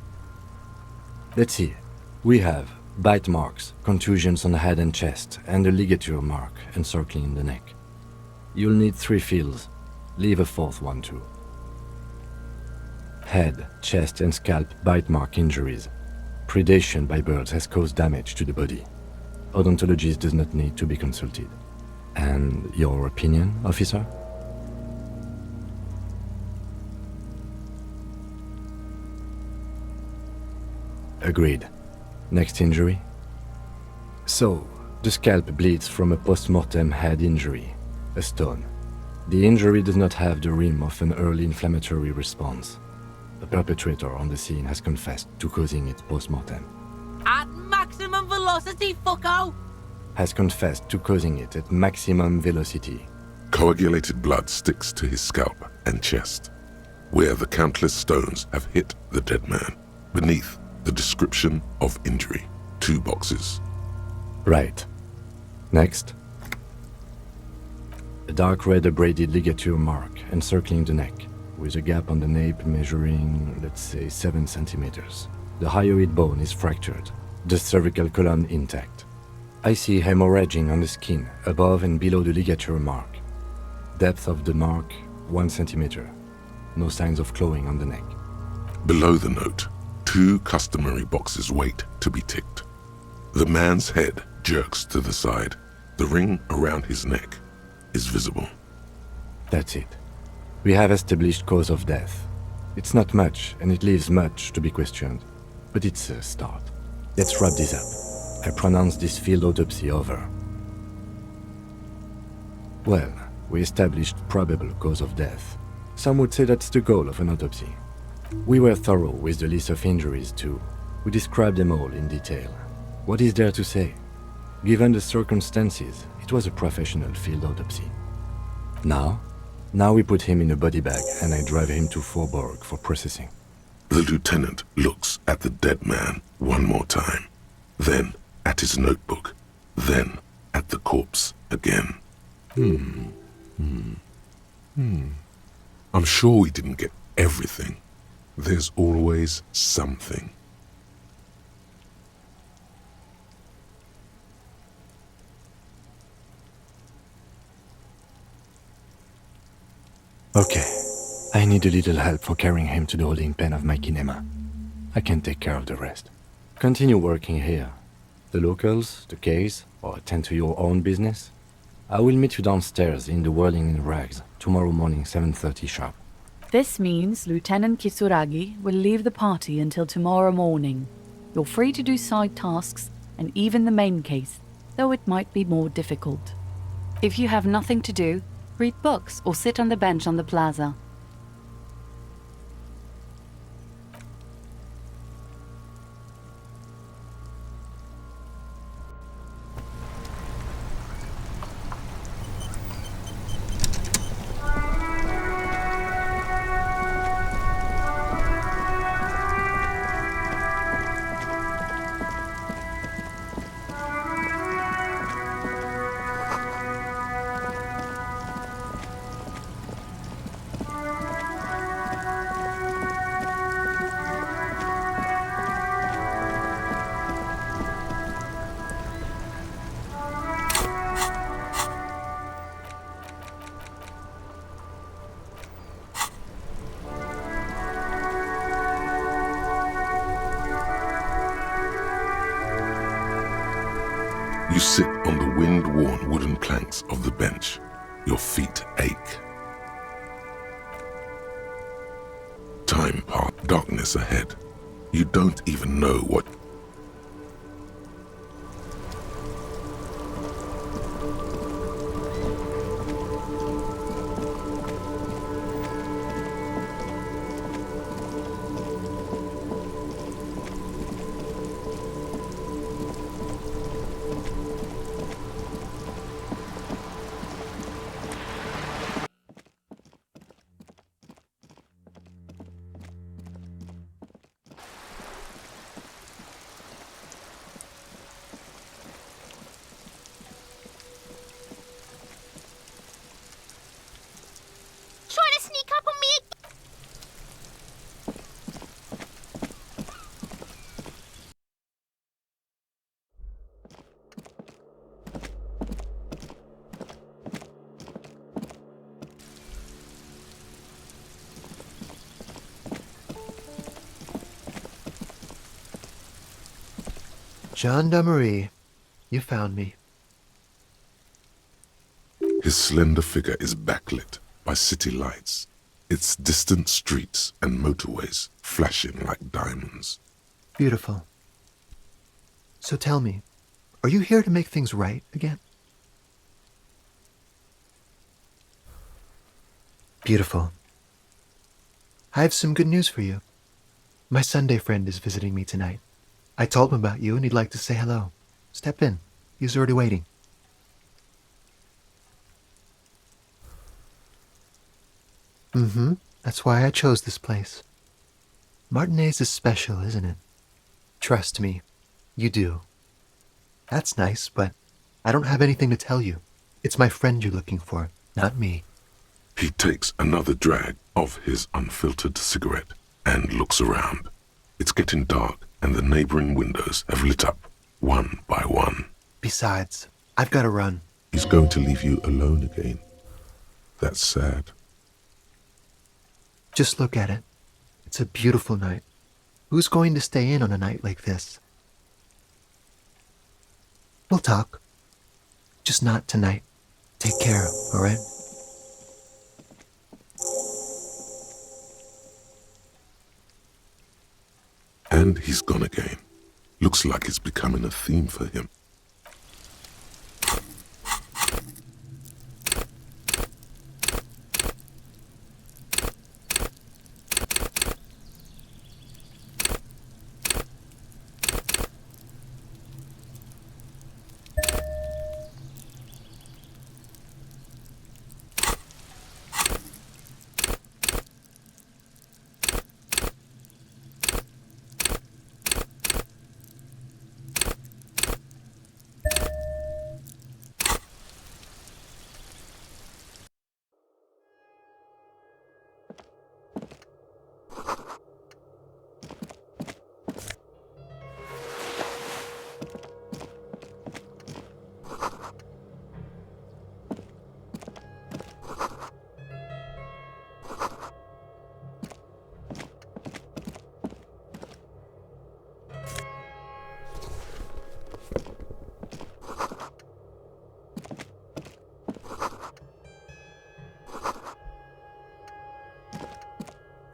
Speaker 3: Let's see. We have bite marks, contusions on the head and chest, and a ligature mark encircling the neck. You'll need 3 feels. Leave a 4th one too. Head, chest, and scalp bite mark injuries. Predation by birds has caused damage to the body. Odontologist does not need to be consulted. And your opinion, officer? Agreed. Next injury? So, the scalp bleeds from a post-mortem head injury, a stone. The injury does not have the rim of an early inflammatory response. The perpetrator on the scene has confessed to causing it post-mortem.
Speaker 7: At maximum velocity, fucko!
Speaker 3: Has confessed to causing it at maximum velocity.
Speaker 1: Coagulated blood sticks to his scalp and chest, where the countless stones have hit the dead man. Beneath, the description of injury. 2 boxes.
Speaker 3: Right. Next. A dark red abraded ligature mark encircling the neck, with a gap on the nape measuring, let's say, 7 centimeters. The hyoid bone is fractured, the cervical column intact. I see hemorrhaging on the skin, above and below the ligature mark. Depth of the mark, 1 centimeter. No signs of clawing on the neck.
Speaker 1: Below the note, 2 customary boxes wait to be ticked. The man's head jerks to the side. The ring around his neck is visible.
Speaker 3: That's it. We have established cause of death. It's not much, and it leaves much to be questioned. But it's a start. Let's wrap this up. I pronounce this field autopsy over. Well, we established probable cause of death. Some would say that's the goal of an autopsy. We were thorough with the list of injuries too. We described them all in detail. What is there to say? Given the circumstances, it was a professional field autopsy. Now we put him in a body bag and I drive him to Faubourg for processing.
Speaker 1: The lieutenant looks at the dead man one more time, then at his notebook, then at the corpse again. I'm sure we didn't get everything. There's always something.
Speaker 3: Okay, I need a little help for carrying him to the holding pen of my kinema. I can take care of the rest. Continue working here. The locals, the case, or attend to your own business. I will meet you downstairs in the Whirling in Rags tomorrow morning 7:30 sharp.
Speaker 5: This means Lieutenant Kisuragi will leave the party until tomorrow morning. You're free to do side tasks and even the main case, though it might be more difficult. If you have nothing to do, read books or sit on the bench on the plaza.
Speaker 1: You sit on the wind-worn wooden planks of the bench. Your feet ache. Time pass, darkness ahead. You don't even know what.
Speaker 4: Trying to sneak up on me
Speaker 10: Gendarmerie, you found me.
Speaker 1: His slender figure is backlit by city lights, its distant streets and motorways flashing like diamonds.
Speaker 10: Beautiful. So tell me, are you here to make things right again? Beautiful. I have some good news for you. My Sunday friend is visiting me tonight. I told him about you and he'd like to say hello. Step in. He's already waiting. That's why I chose this place. Martinez is special, isn't it? Trust me, you do. That's nice, but I don't have anything to tell you. It's my friend you're looking for.
Speaker 12: Not me.
Speaker 1: He takes another drag of his unfiltered cigarette and looks around. It's getting dark and the neighboring windows have lit up one by one.
Speaker 12: Besides, I've got to run.
Speaker 1: He's going to leave you alone again. That's sad.
Speaker 12: Just look at it. It's a beautiful night. Who's going to stay in on a night like this? We'll talk. Just not tonight. Take care, all right?
Speaker 1: And he's gone again. Looks like it's becoming a theme for him.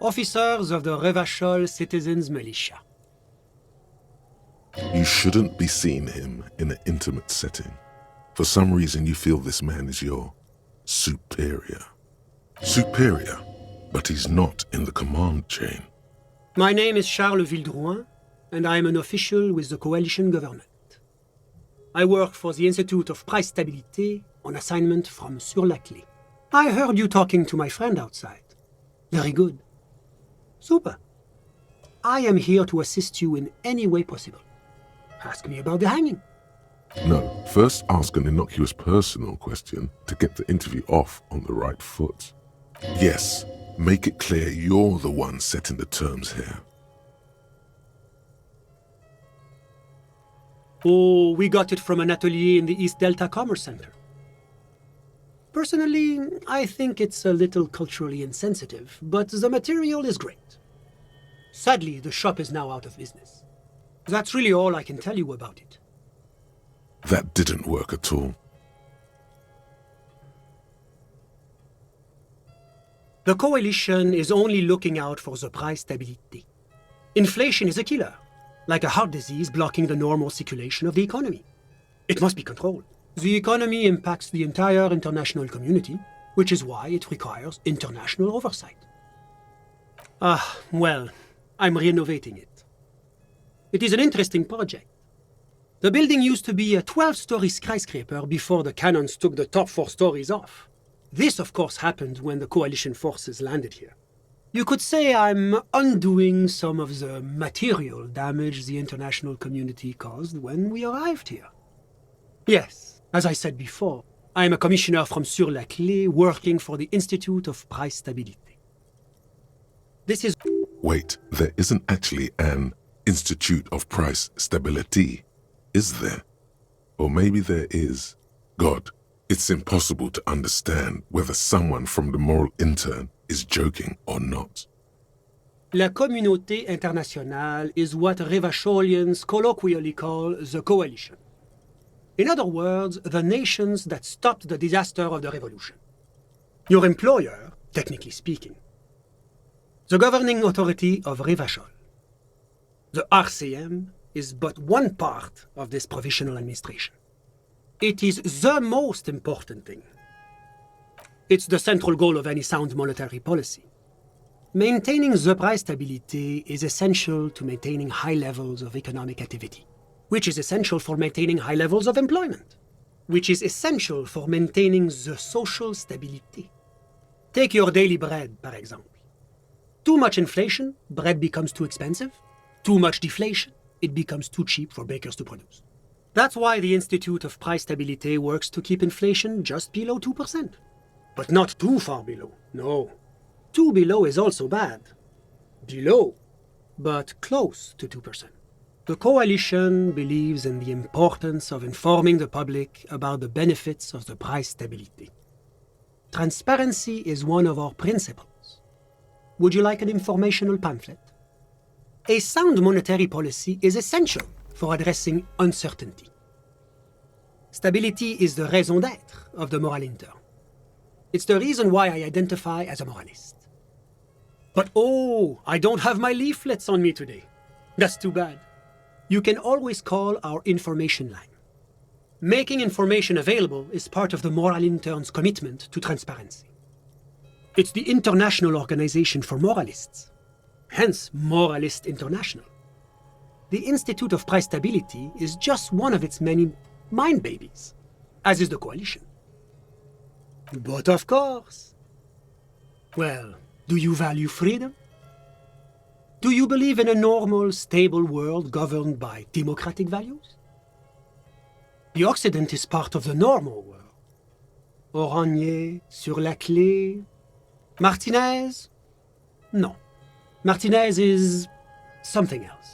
Speaker 15: Officers of the Revachol Citizens Militia.
Speaker 1: You shouldn't be seeing him in an intimate setting. For some reason you feel this man is your superior. Superior, but he's not in the command chain.
Speaker 15: My name is Charles Vildrouin, and I am an official with the coalition government. I work for the Institute of Price Stabilité on assignment from Sur-la-Clé. I heard you talking to my friend outside. Very good. Super. I am here to assist you in any way possible. Ask me about the hanging.
Speaker 1: No, first ask an innocuous personal question to get the interview off on the right foot. Yes, make it clear you're the one setting the terms here.
Speaker 15: Oh, we got it from an atelier in the East Delta Commerce Center. Personally, I think it's a little culturally insensitive, but the material is great. Sadly, the shop is now out of business. That's really all I can tell you about it.
Speaker 1: That didn't work at all.
Speaker 15: The coalition is only looking out for the price stability. Inflation is a killer, like a heart disease blocking the normal circulation of the economy. It must be controlled. The economy impacts the entire international community, which is why it requires international oversight. Well, I'm renovating it. It is an interesting project. The building used to be a 12-story skyscraper before the cannons took the top 4 stories off. This, of course, happened when the coalition forces landed here. You could say I'm undoing some of the material damage the international community caused when we arrived here. Yes, as I said before, I'm a commissioner from Sur-la-Clé working for the Institute of Price Stabilité. This is...
Speaker 1: Wait, there isn't actually an Institute of Price Stability, is there? Or maybe there is. God, it's impossible to understand whether someone from the moral intern is joking or not.
Speaker 15: La communauté internationale is what Revacholians colloquially call the coalition. In other words, the nations that stopped the disaster of the revolution. Your employer, technically speaking. The governing authority of Revachol. The RCM is but one part of this provisional administration. It is the most important thing. It's the central goal of any sound monetary policy. Maintaining the price stability is essential to maintaining high levels of economic activity, which is essential for maintaining high levels of employment, which is essential for maintaining the social stability. Take your daily bread, for example. Too much inflation, bread becomes too expensive. Too much deflation, it becomes too cheap for bakers to produce. That's why the Institute of Price Stabilité works to keep inflation just below 2%. But not too far below, no. Too below is also bad. Below, but close to 2%. The coalition believes in the importance of informing the public about the benefits of the price stability. Transparency is one of our principles. Would you like an informational pamphlet? A sound monetary policy is essential for addressing uncertainty. Stability is the raison d'être of the moral intern. It's the reason why I identify as a moralist. But oh, I don't have my leaflets on me today. That's too bad. You can always call our information line. Making information available is part of the moral intern's commitment to transparency. It's the international organization for moralists, hence Moralist International. The Institute of Price Stability is just one of its many mind babies, as is the coalition. But of course. Well, do you value freedom? Do you believe in a normal, stable world governed by democratic values? The Occident is part of the normal world. Oranje, sur la clé. Martinez? No. Martinez is something else.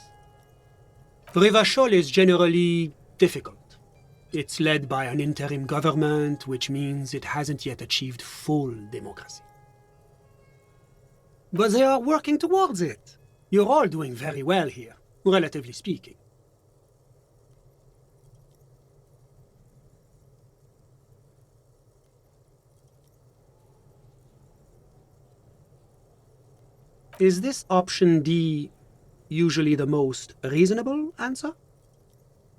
Speaker 15: Rivachol is generally difficult. It's led by an interim government, which means it hasn't yet achieved full democracy. But they are working towards it. You're all doing very well here, relatively speaking. Is this option D usually the most reasonable answer?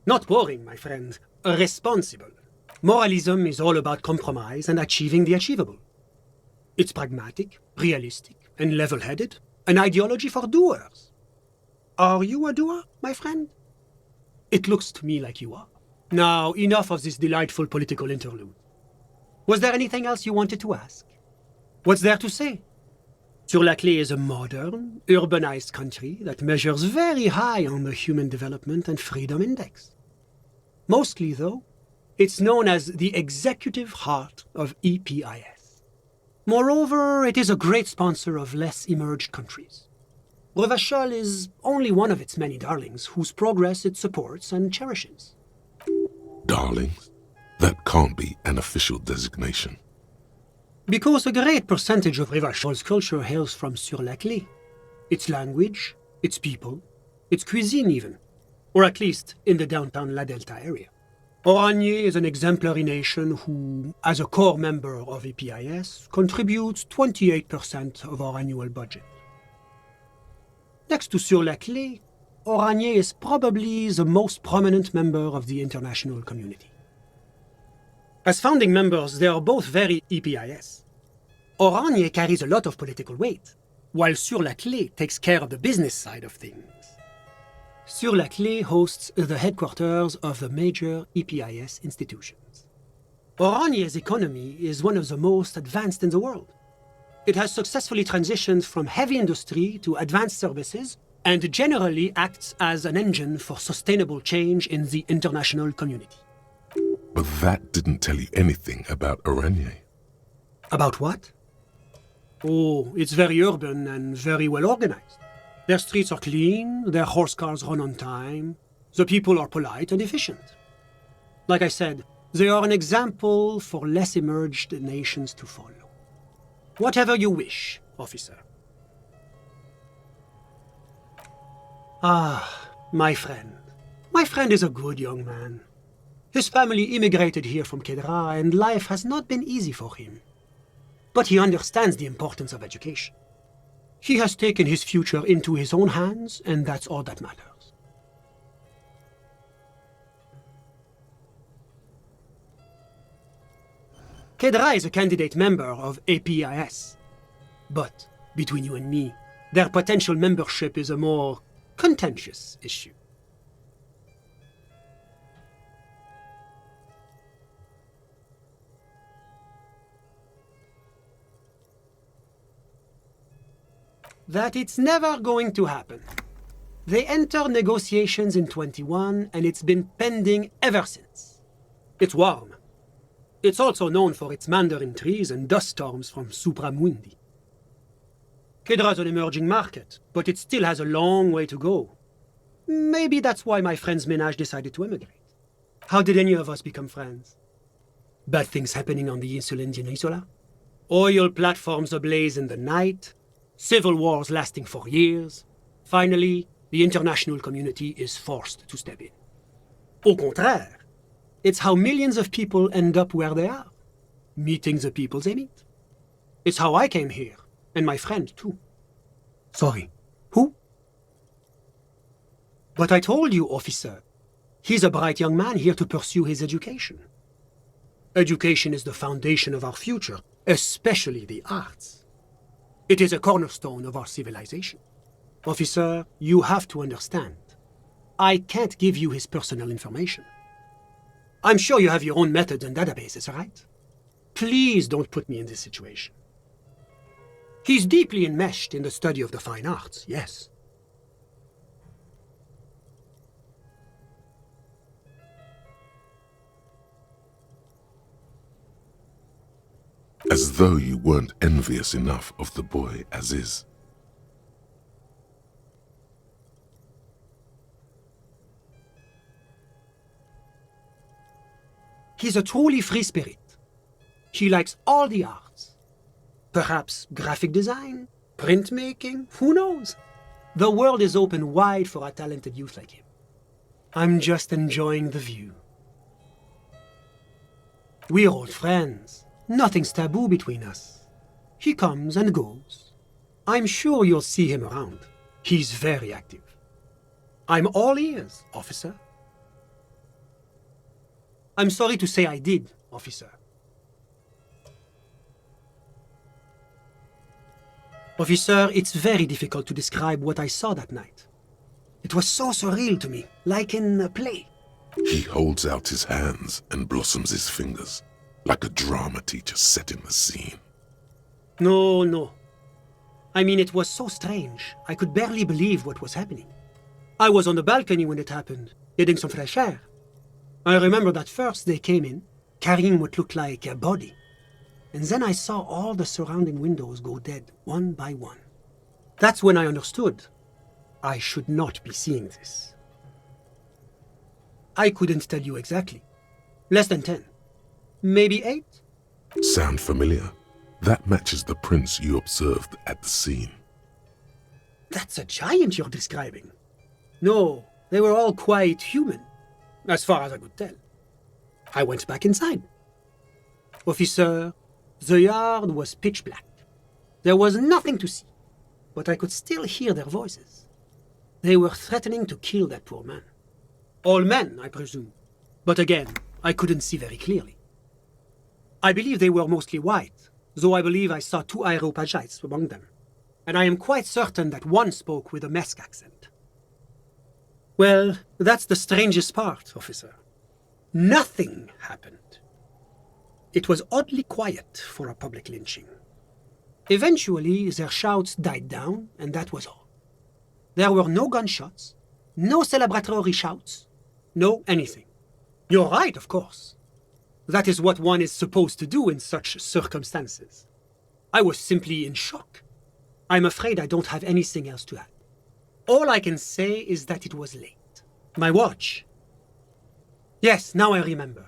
Speaker 15: Not boring, my friend. Responsible. Moralism is all about compromise and achieving the achievable. It's pragmatic, realistic, and level-headed. An ideology for doers. Are you a doer, my friend? It looks to me like you are. Now, enough of this delightful political interlude. Was there anything else you wanted to ask? What's there to say? Sur-la-Clé is a modern, urbanized country that measures very high on the Human Development and Freedom Index. Mostly, though, it's known as the executive heart of EPIS. Moreover, it is a great sponsor of less emerged countries. Revachol is only one of its many darlings whose progress it supports and cherishes.
Speaker 1: Darlings? That can't be an official designation.
Speaker 15: Because a great percentage of Revachol's culture hails from Sur-la-Clé. Its language, its people, its cuisine even. Or at least in the downtown La Delta area. Oranje is an exemplary nation who, as a core member of EPIS, contributes 28% of our annual budget. Next to Sur-la-Clé, Oranje is probably the most prominent member of the international community. As founding members, they are both very EPIS. Oranje carries a lot of political weight, while Sur-la-Clé takes care of the business side of things. Sur-la-Clé hosts the headquarters of the major EPIS institutions. Oranje's economy is one of the most advanced in the world. It has successfully transitioned from heavy industry to advanced services and generally acts as an engine for sustainable change in the international community.
Speaker 1: But that didn't tell you anything about Oranje.
Speaker 15: About what? Oh, it's very urban and very well organized. Their streets are clean, their horse cars run on time, the people are polite and efficient. Like I said, they are an example for less emerged nations to follow. Whatever you wish, officer. Ah, my friend. My friend is a good young man. His family immigrated here from Kedra, and life has not been easy for him. But he understands the importance of education. He has taken his future into his own hands, and that's all that matters. Kedra is a candidate member of APIS. But, between you and me, their potential membership is a more contentious issue. That it's never going to happen. They entered negotiations in 21, and it's been pending ever since. It's warm. It's also known for its mandarin trees and dust storms from Supramundi. Kedra's an emerging market, but it still has a long way to go. Maybe that's why my friend's menage decided to emigrate. How did any of us become friends? Bad things happening on the Insulindian Isola? Oil platforms ablaze in the night? Civil wars lasting for years? Finally, the international community is forced to step in. Au contraire, it's how millions of people end up where they are, meeting the people they meet. It's how I came here, and my friend too. Sorry, who? But I told you, officer, he's a bright young man here to pursue his education. Education is the foundation of our future, especially the arts. It is a cornerstone of our civilization. Officer, you have to understand. I can't give you his personal information. I'm sure you have your own methods and databases, right? Please don't put me in this situation. He's deeply enmeshed in the study of the fine arts, yes.
Speaker 1: As though you weren't envious enough of the boy as is.
Speaker 15: He's a truly free spirit. He likes all the arts. Perhaps graphic design, printmaking, who knows? The world is open wide for a talented youth like him. I'm just enjoying the view. We're old friends. Nothing's taboo between us. He comes and goes. I'm sure you'll see him around. He's very active. I'm all ears, officer. I'm sorry to say I did, officer. Officer, it's very difficult to describe what I saw that night. It was so surreal to me, like in a play.
Speaker 1: He holds out his hands and blossoms his fingers, like a drama teacher setting the scene.
Speaker 15: No. I mean, it was so strange. I could barely believe what was happening. I was on the balcony when it happened, getting some fresh air. I remember that first they came in, carrying what looked like a body. And then I saw all the surrounding windows go dead, one by one. That's when I understood. I should not be seeing this. I couldn't tell you exactly. Less than 10. Maybe 8?
Speaker 1: Sound familiar? That matches the prints you observed at the scene.
Speaker 15: That's a giant you're describing. No, they were all quite human, as far as I could tell. I went back inside. Officer, the yard was pitch black. There was nothing to see, but I could still hear their voices. They were threatening to kill that poor man. All men, I presume. But again, I couldn't see very clearly. I believe they were mostly white, though I believe I saw 2 Areopagites among them. And I am quite certain that one spoke with a Mesk accent. Well, that's the strangest part, officer. Nothing happened. It was oddly quiet for a public lynching. Eventually, their shouts died down, and that was all. There were no gunshots, no celebratory shouts, no anything. You're right, of course. That is what one is supposed to do in such circumstances. I was simply in shock. I'm afraid I don't have anything else to add. All I can say is that it was late. My watch. Yes, now I remember.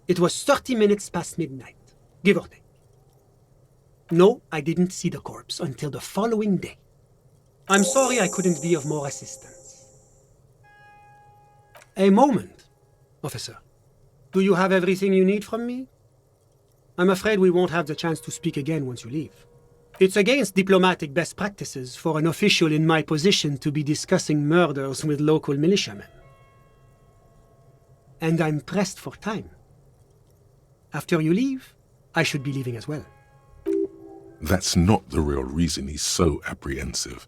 Speaker 15: It was 30 minutes past midnight, give or take. No, I didn't see the corpse until the following day. I'm sorry I couldn't be of more assistance. A moment, officer. Do you have everything you need from me? I'm afraid we won't have the chance to speak again once you leave. It's against diplomatic best practices for an official in my position to be discussing murders with local militiamen. And I'm pressed for time. After you leave, I should be leaving as well.
Speaker 1: That's not the real reason he's so apprehensive.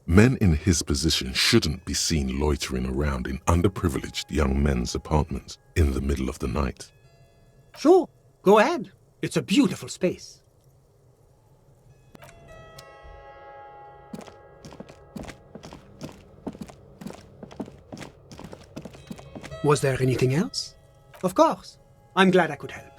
Speaker 1: Men in his position shouldn't be seen loitering around in underprivileged young men's apartments in the middle of the night.
Speaker 15: Sure, go ahead. It's a beautiful space. Was there anything else? Of course. I'm glad I could help.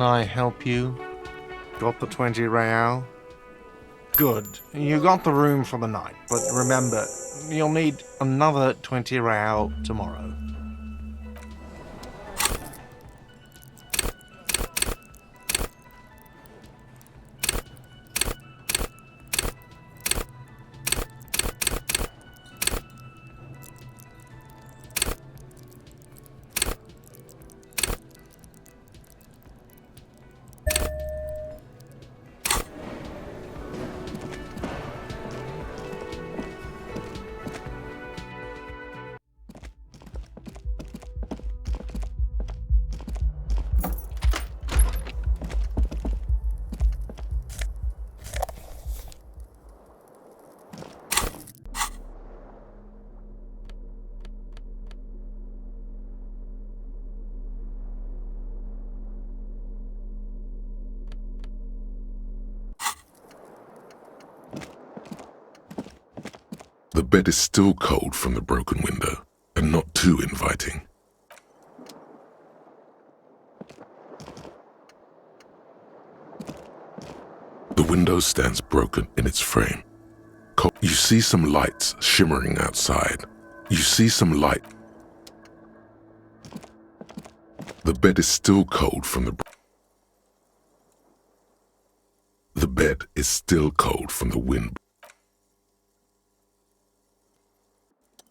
Speaker 16: Can I help you? Got the 20 real? Good. You got the room for the night, but remember, you'll need another 20 real tomorrow.
Speaker 1: The bed is still cold from the broken window, and not too inviting. The window stands broken in its frame. You see some lights shimmering outside. You see some light. The bed is still cold from the bed is still cold from the wind.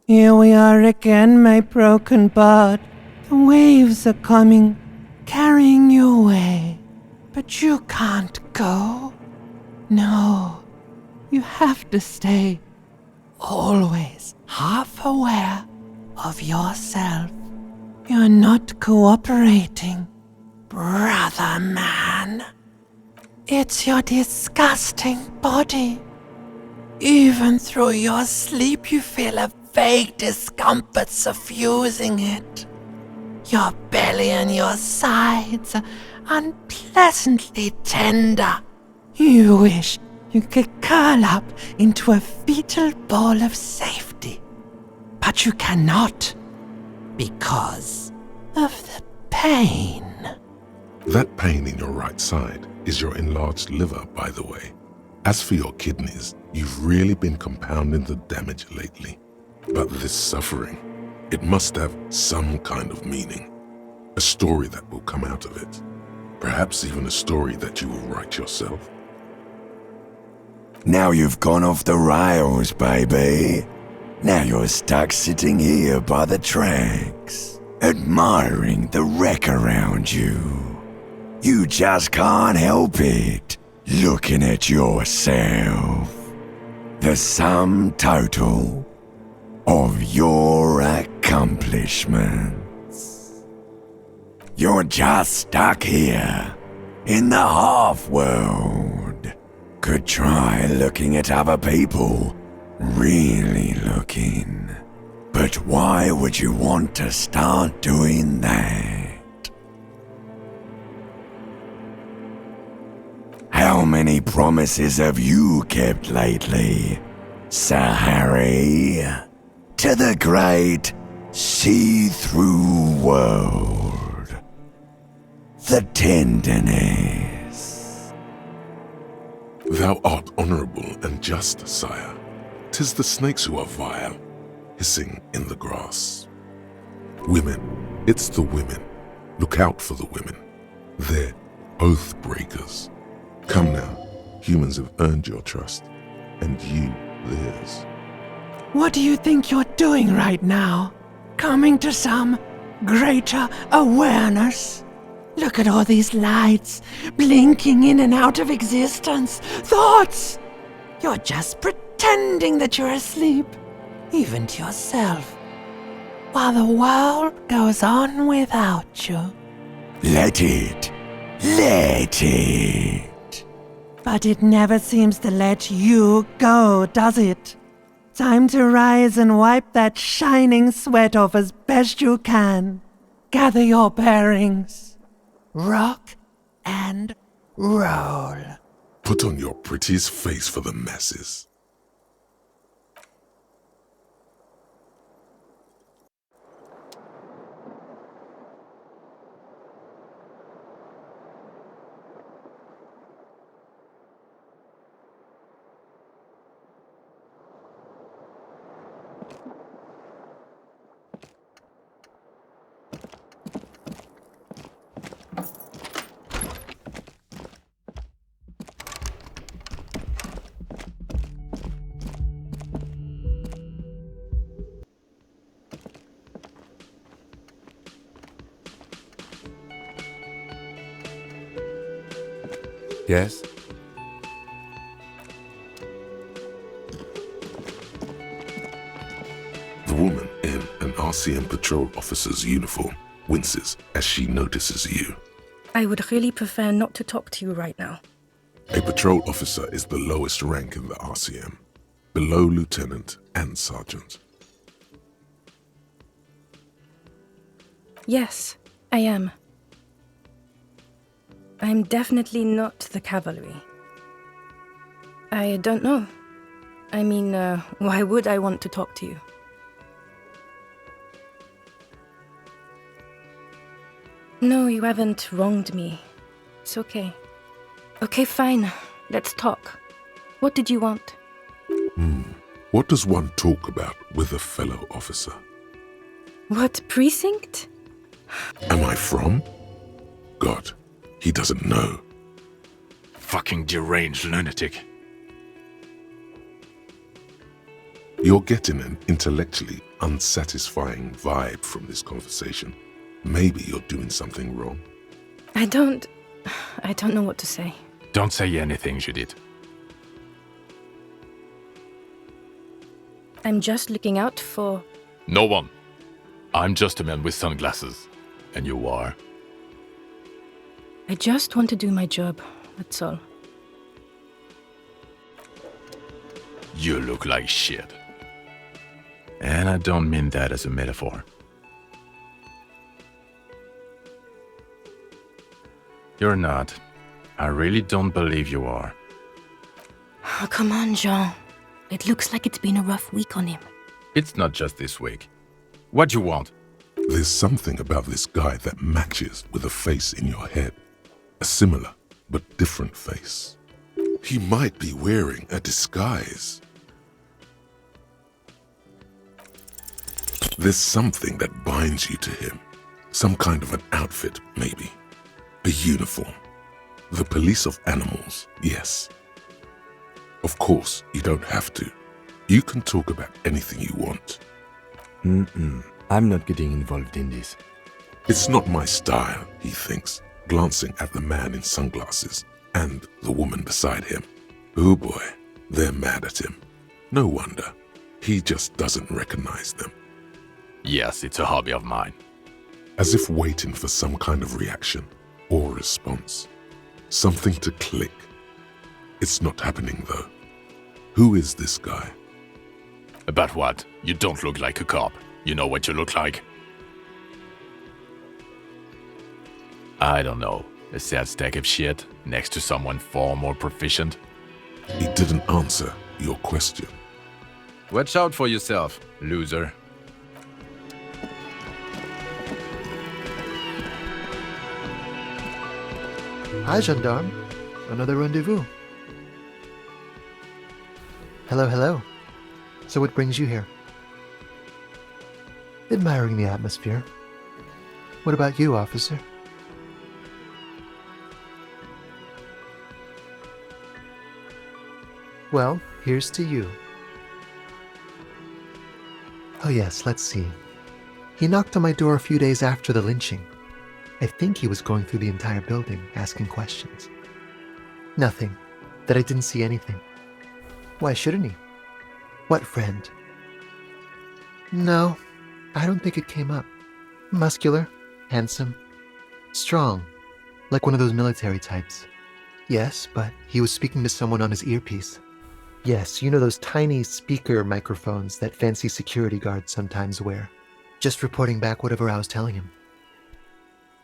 Speaker 17: Here we are again, my broken bud. The waves are coming, carrying you away. But you can't go. No, you have to stay. Always half aware of yourself. You're not cooperating, brother man. It's your disgusting body. Even through your sleep you feel a vague discomfort suffusing it. Your belly and your sides are unpleasantly tender. You wish you could curl up into a fetal ball of safety. But you cannot, because of the pain.
Speaker 1: That pain in your right side is your enlarged liver, by the way. As for your kidneys, you've really been compounding the damage lately. But this suffering, it must have some kind of meaning. A story that will come out of it. Perhaps even a story that you will write yourself.
Speaker 6: Now you've gone off the rails, baby. Now you're stuck sitting here by the tracks, admiring the wreck around you. You just can't help it, looking at yourself. The sum total of your accomplishments. You're just stuck here, in the half-world. Could try looking at other people, really looking. But why would you want to start doing that? How many promises have you kept lately, Sir Harry? To the great see-through world. The tenderness.
Speaker 1: Thou art honorable and just, sire. 'Tis the snakes who are vile, hissing in the grass. Women, it's the women. Look out for the women. They're oath breakers. Come now, humans have earned your trust, and you theirs.
Speaker 17: What do you think you're doing right now? Coming to some greater awareness? Look at all these lights, blinking in and out of existence. Thoughts! You're just pretending that you're asleep, even to yourself, while the world goes on without you.
Speaker 6: Let it. Let it.
Speaker 17: But it never seems to let you go, does it? Time to rise and wipe that shining sweat off as best you can. Gather your bearings. Rock and roll.
Speaker 1: Put on your prettiest face for the masses.
Speaker 3: Yes?
Speaker 1: The woman in an RCM patrol officer's uniform winces as she notices you.
Speaker 18: I would really prefer not to talk to you right now.
Speaker 1: A patrol officer is the lowest rank in the RCM, below lieutenant and sergeant.
Speaker 18: Yes, I am. I'm definitely not the cavalry. I don't know. I mean, why would I want to talk to you? No, you haven't wronged me. It's okay. Okay, fine. Let's talk. What did you want?
Speaker 1: What does one talk about with a fellow officer?
Speaker 18: What precinct?
Speaker 1: Am I from? God, he doesn't know.
Speaker 19: Fucking deranged lunatic.
Speaker 1: You're getting an intellectually unsatisfying vibe from this conversation. Maybe you're doing something wrong.
Speaker 18: I don't know what to say.
Speaker 19: Don't say anything, Judith.
Speaker 18: I'm just looking out for...
Speaker 19: No one. I'm just a man with sunglasses. And you are?
Speaker 18: I just want to do my job, that's all.
Speaker 19: You look like shit. And I don't mean that as a metaphor. You're not. I really don't believe you are.
Speaker 18: Oh, come on, Jean. It looks like it's been a rough week on him.
Speaker 19: It's not just this week. What you want?
Speaker 1: There's something about this guy that matches with a face in your head. A similar but different face. He might be wearing a disguise. There's something that binds you to him. Some kind of an outfit, maybe. A uniform. The police of animals, yes. Of course, you don't have to. You can talk about anything you want.
Speaker 3: I'm not getting involved in this.
Speaker 1: It's not my style, he thinks, glancing at the man in sunglasses and the woman beside him. Oh boy, they're mad at him. No wonder. He just doesn't recognize them.
Speaker 19: Yes, it's a hobby of mine.
Speaker 1: As if waiting for some kind of reaction or response. Something to click. It's not happening though. Who is this guy?
Speaker 19: About what? You don't look like a cop. You know what you look like? I don't know. A sad stack of shit next to someone far more proficient?
Speaker 1: He didn't answer your question.
Speaker 19: Watch out for yourself, loser.
Speaker 12: Hi, gendarme. Another rendezvous. Hello, hello. So what brings you here? Admiring the atmosphere. What about you, officer? Well, here's to you. Oh yes, let's see. He knocked on my door a few days after the lynching. I think he was going through the entire building, asking questions. Nothing. That I didn't see anything. Why shouldn't he? What friend? No, I don't think it came up. Muscular, handsome, strong, like one of those military types. Yes, but he was speaking to someone on his earpiece. Yes, you know those tiny speaker microphones that fancy security guards sometimes wear. Just reporting back whatever I was telling him.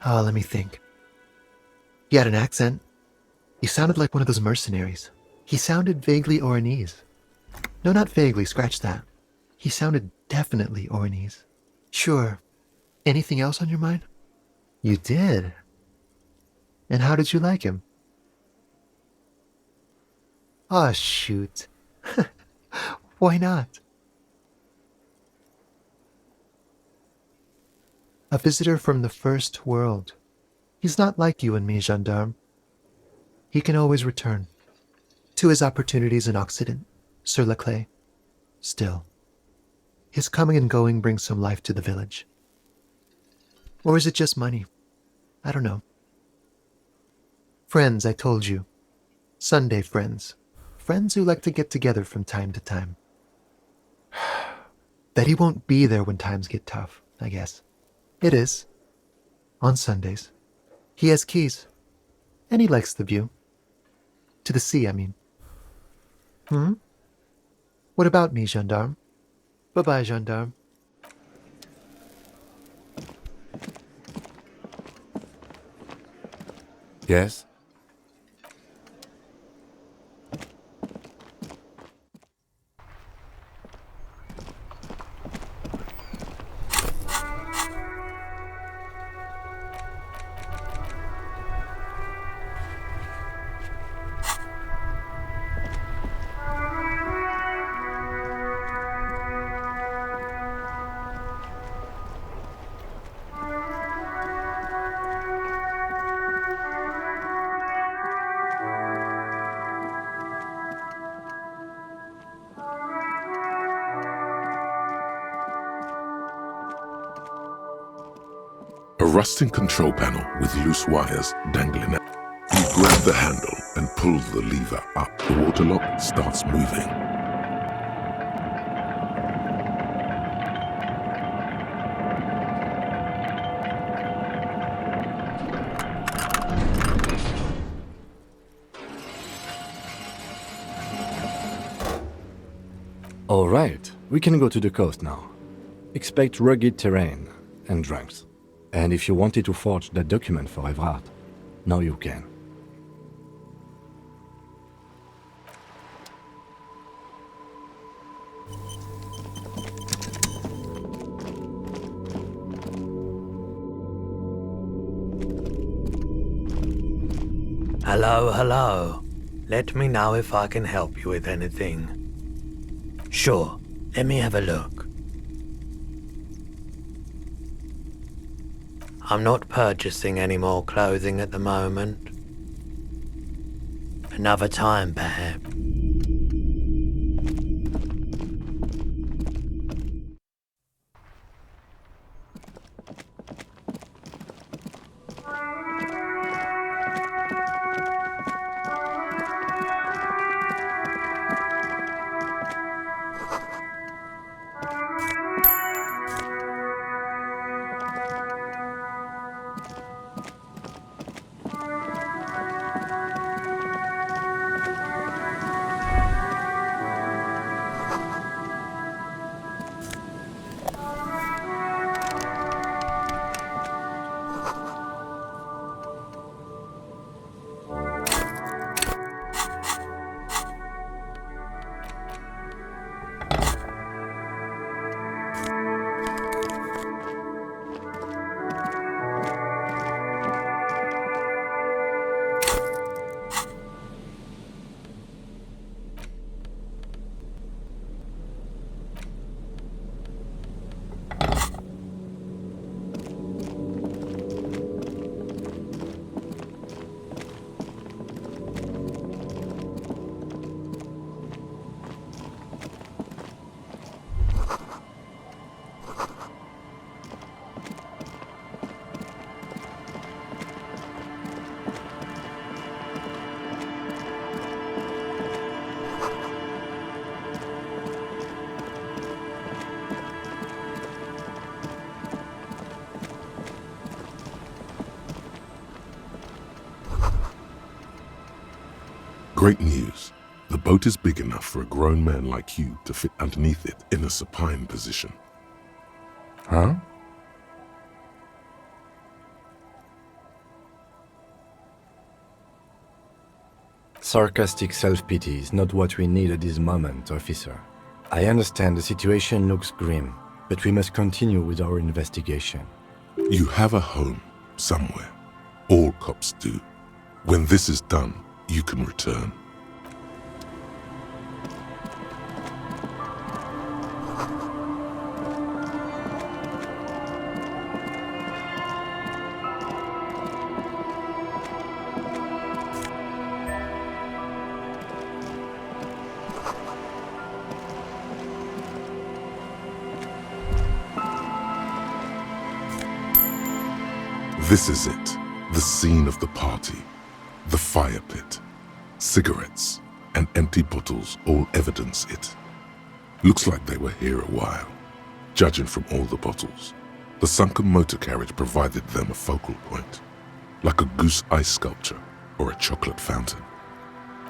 Speaker 12: Oh, let me think. He had an accent. He sounded like one of those mercenaries. He sounded vaguely Oranese. No, not vaguely, scratch that. He sounded definitely Oranese. Sure. Anything else on your mind? You did? And how did you like him? Aw, shoot. Why not? A visitor from the first world. He's not like you and me, gendarme. He can always return to his opportunities in Occident, Sur la Clé. Still, his coming and going brings some life to the village. Or is it just money? I don't know. Friends, I told you. Sunday friends. Friends who like to get together from time to time. Bet he won't be there when times get tough, I guess. It is. On Sundays. He has keys. And he likes the view. To the sea, I mean. What about me, gendarme? Bye-bye, gendarme.
Speaker 3: Yes?
Speaker 1: A rusting control panel with loose wires dangling out. You grab the handle and pull the lever up. The water lock starts moving.
Speaker 3: All right, we can go to the coast now. Expect rugged terrain and drunks. And if you wanted to forge that document for Evrard, now you can.
Speaker 20: Hello, hello. Let me know if I can help you with anything. Sure, let me have a look. I'm not purchasing any more clothing at the moment. Another time, perhaps.
Speaker 1: Great news. The boat is big enough for a grown man like you to fit underneath it in a supine position.
Speaker 3: Huh? Sarcastic self-pity is not what we need at this moment, officer. I understand the situation looks grim, but we must continue with our investigation.
Speaker 1: You have a home somewhere. All cops do. When this is done, you can return. This is it, the scene of the party. The fire pit. Cigarettes and empty bottles all evidence it. Looks like they were here a while, judging from all the bottles. The sunken motor carriage provided them a focal point, like a goose ice sculpture or a chocolate fountain.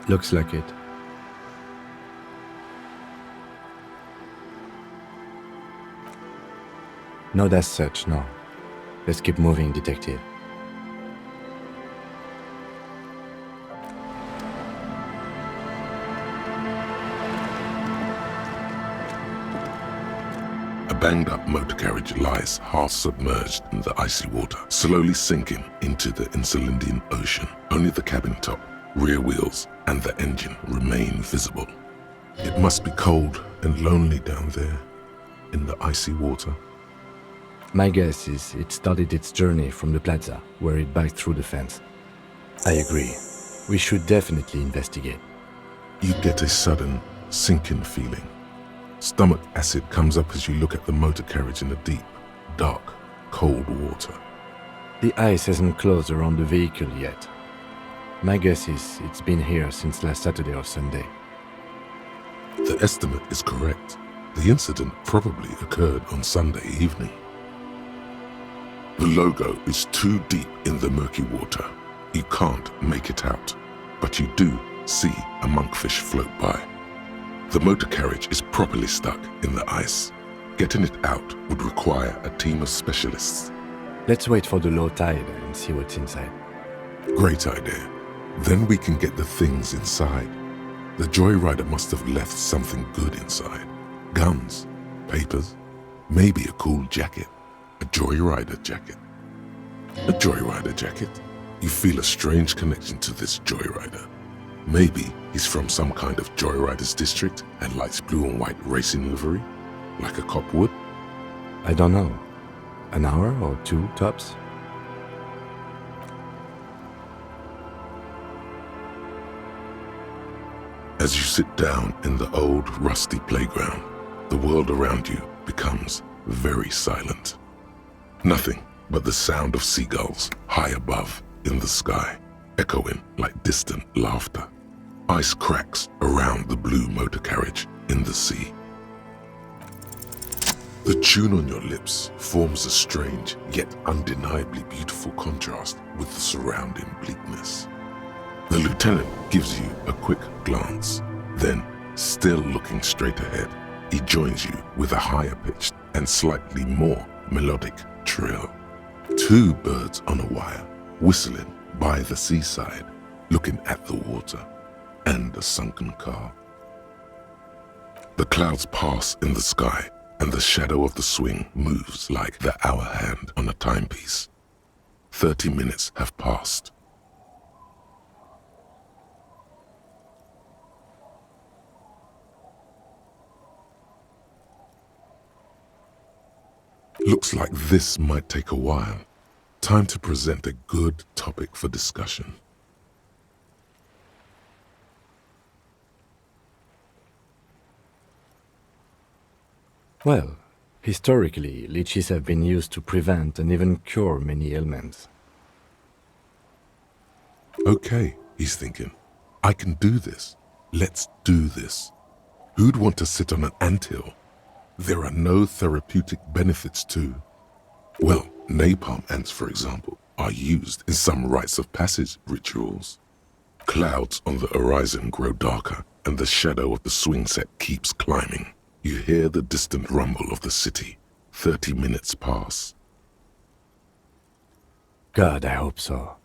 Speaker 3: Looks like it. Not as such, no. Let's keep moving, detective.
Speaker 1: A banged-up motor carriage lies half-submerged in the icy water, slowly sinking into the Insulindian Ocean. Only the cabin top, rear wheels, and the engine remain visible. It must be cold and lonely down there, in the icy water.
Speaker 3: My guess is it started its journey from the plaza, where it backed through the fence. I agree. We should definitely investigate.
Speaker 1: You get a sudden, sinking feeling. Stomach acid comes up as you look at the motor carriage in the deep, dark, cold water.
Speaker 3: The ice hasn't closed around the vehicle yet. My guess is it's been here since last Saturday or Sunday.
Speaker 1: The estimate is correct. The incident probably occurred on Sunday evening. The logo is too deep in the murky water. You can't make it out, but you do see a monkfish float by. The motor carriage is properly stuck in the ice. Getting it out would require a team of specialists.
Speaker 3: Let's wait for the low tide and see what's inside.
Speaker 1: Great idea. Then we can get the things inside. The joyrider must have left something good inside. Guns, papers, maybe a cool jacket. A joyrider jacket. A joyrider jacket? You feel a strange connection to this joyrider. Maybe he's from some kind of joyriders district and likes blue and white racing livery, like a cop would.
Speaker 3: I don't know. An hour or two, tops?
Speaker 1: As you sit down in the old, rusty playground, the world around you becomes very silent. Nothing but the sound of seagulls high above in the sky, echoing like distant laughter. Ice cracks around the blue motor carriage in the sea. The tune on your lips forms a strange yet undeniably beautiful contrast with the surrounding bleakness. The lieutenant gives you a quick glance, then, still looking straight ahead, he joins you with a higher pitched and slightly more melodic trill. Two birds on a wire, whistling by the seaside, looking at the water, and a sunken car. The clouds pass in the sky, and the shadow of the swing moves like the hour hand on a timepiece. 30 minutes have passed. Looks like this might take a while. Time to present a good topic for discussion.
Speaker 3: Well, historically, leeches have been used to prevent and even cure many ailments.
Speaker 1: Okay, he's thinking. I can do this. Let's do this. Who'd want to sit on an anthill? There are no therapeutic benefits to... Well, napalm ants, for example, are used in some rites of passage rituals. Clouds on the horizon grow darker, and the shadow of the swing set keeps climbing. You hear the distant rumble of the city. 30 minutes pass.
Speaker 3: God, I hope so.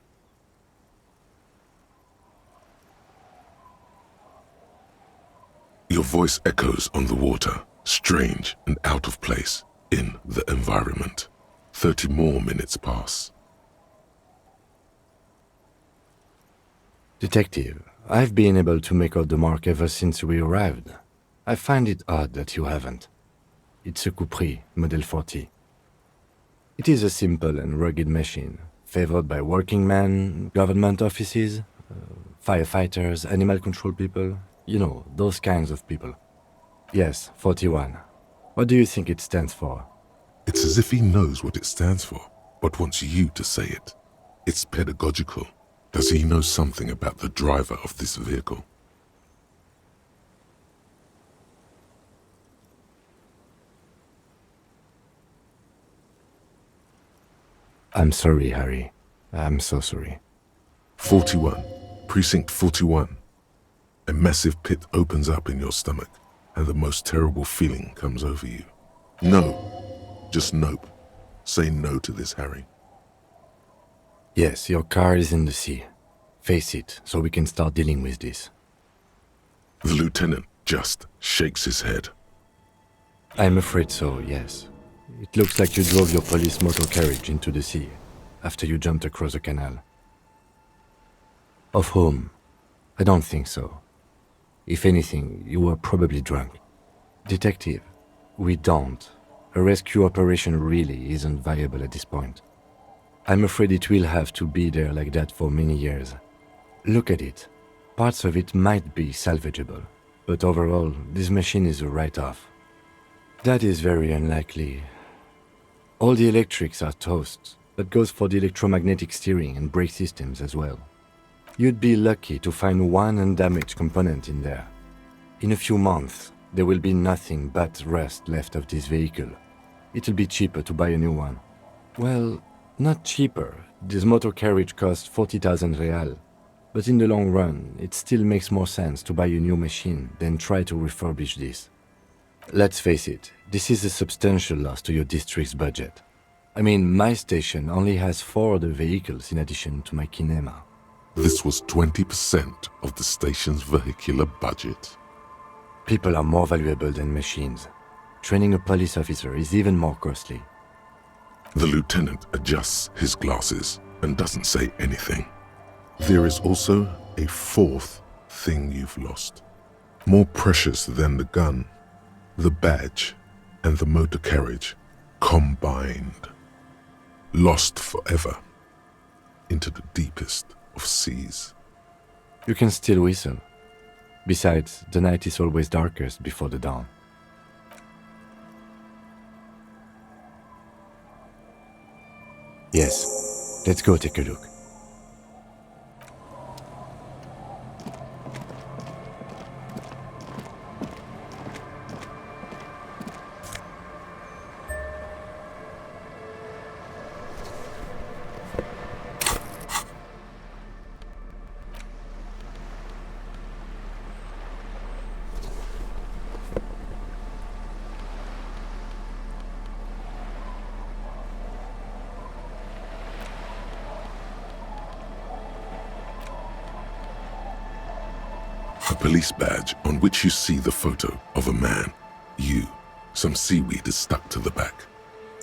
Speaker 1: Your voice echoes on the water, strange and out of place in the environment. 30 more minutes pass.
Speaker 3: Detective, I've been able to make out the mark ever since we arrived. I find it odd that you haven't. It's a Coupris, Model 40. It is a simple and rugged machine, favored by working men, government offices, firefighters, animal control people, you know, those kinds of people. Yes, 41. What do you think it stands for?
Speaker 1: It's as if he knows what it stands for. but wants you to say it. It's pedagogical. Does he know something about the driver of this vehicle?
Speaker 3: I'm sorry, Harry. I'm so sorry.
Speaker 1: 41. Precinct 41. A massive pit opens up in your stomach, and the most terrible feeling comes over you. No. Just nope. Say no to this, Harry.
Speaker 3: Yes, your car is in the sea. Face it, so we can start dealing with this.
Speaker 1: The lieutenant just shakes his head.
Speaker 3: I'm afraid so, yes. It looks like you drove your police motor carriage into the sea after you jumped across the canal. Of whom? I don't think so. If anything, you were probably drunk. Detective, we don't. A rescue operation really isn't viable at this point. I'm afraid it will have to be there like that for many years. Look at it. Parts of it might be salvageable, but overall, this machine is a write-off. That is very unlikely. All the electrics are toast. That goes for the electromagnetic steering and brake systems as well. You'd be lucky to find one undamaged component in there. In a few months, there will be nothing but rust left of this vehicle. It'll be cheaper to buy a new one. Well, not cheaper. This motor carriage costs 40,000 real. But in the long run, it still makes more sense to buy a new machine than try to refurbish this. Let's face it, this is a substantial loss to your district's budget. I mean, my station only has 4 other vehicles in addition to my kinema.
Speaker 1: This was 20% of the station's vehicular budget.
Speaker 3: People are more valuable than machines. Training a police officer is even more costly.
Speaker 1: The lieutenant adjusts his glasses and doesn't say anything. There is also a 4th thing you've lost. More precious than the gun, the badge, and the motor carriage combined. Lost forever into the deepest of seas.
Speaker 3: You can still whistle. Besides, the night is always darkest before the dawn. Yes, let's go take a look.
Speaker 1: A police badge on which you see the photo of a man. Some seaweed is stuck to the back.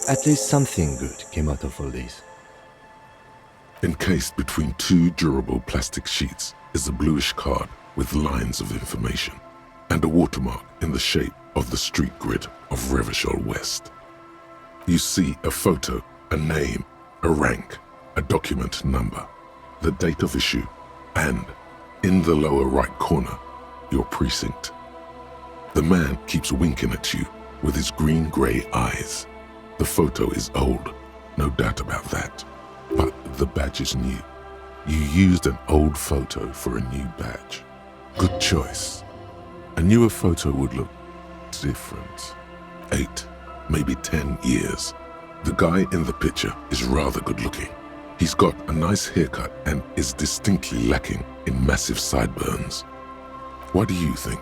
Speaker 3: At least something good came out of all this.
Speaker 1: Encased between 2 durable plastic sheets is a bluish card with lines of information and a watermark in the shape of the street grid of Revachol West. You see a photo, a name, a rank, a document number, the date of issue, and in the lower right corner, your precinct. The man keeps winking at you with his green-grey eyes. The photo is old, no doubt about that. But the badge is new. You used an old photo for a new badge. Good choice. A newer photo would look different. 8, maybe 10 years. The guy in the picture is rather good looking. He's got a nice haircut and is distinctly lacking in massive sideburns. What do you think?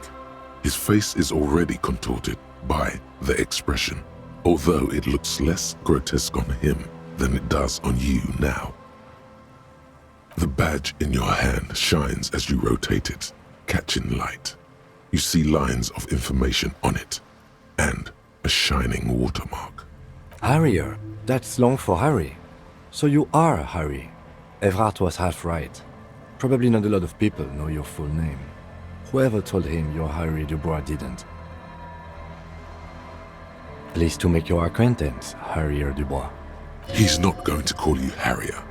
Speaker 1: His face is already contorted by the expression, although it looks less grotesque on him than it does on you now. The badge in your hand shines as you rotate it, catching light. You see lines of information on it, and a shining watermark.
Speaker 3: Harrier, that's long for Harry. So you are Harry. Everard was half right. Probably not a lot of people know your full name. Whoever told him you're Harry Dubois didn't. Pleased to make your acquaintance, Harrier Dubois.
Speaker 1: He's not going to call you Harrier.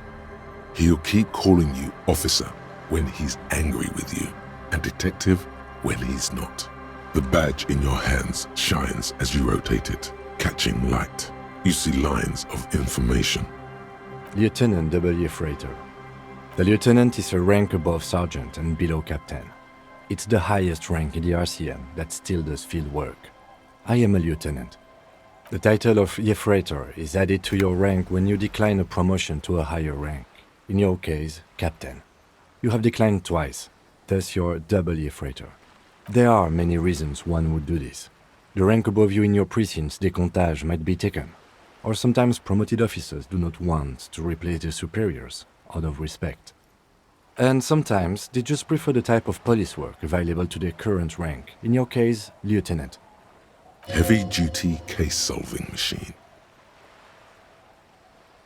Speaker 1: He'll keep calling you officer when he's angry with you, and detective when he's not. The badge in your hands shines as you rotate it, catching light. You see lines of information
Speaker 3: Lieutenant W. Freighter. The lieutenant is a rank above sergeant and below captain. It's the highest rank in the RCM that still does field work. I am a lieutenant. The title of Freighter is added to your rank when you decline a promotion to a higher rank. In your case, captain. You have declined twice, thus you're double Freighter. There are many reasons one would do this. The rank above you in your precinct's decomptage might be taken, or sometimes promoted officers do not want to replace their superiors out of respect. And sometimes they just prefer the type of police work available to their current rank, in your case, lieutenant.
Speaker 1: Heavy-duty case-solving machine.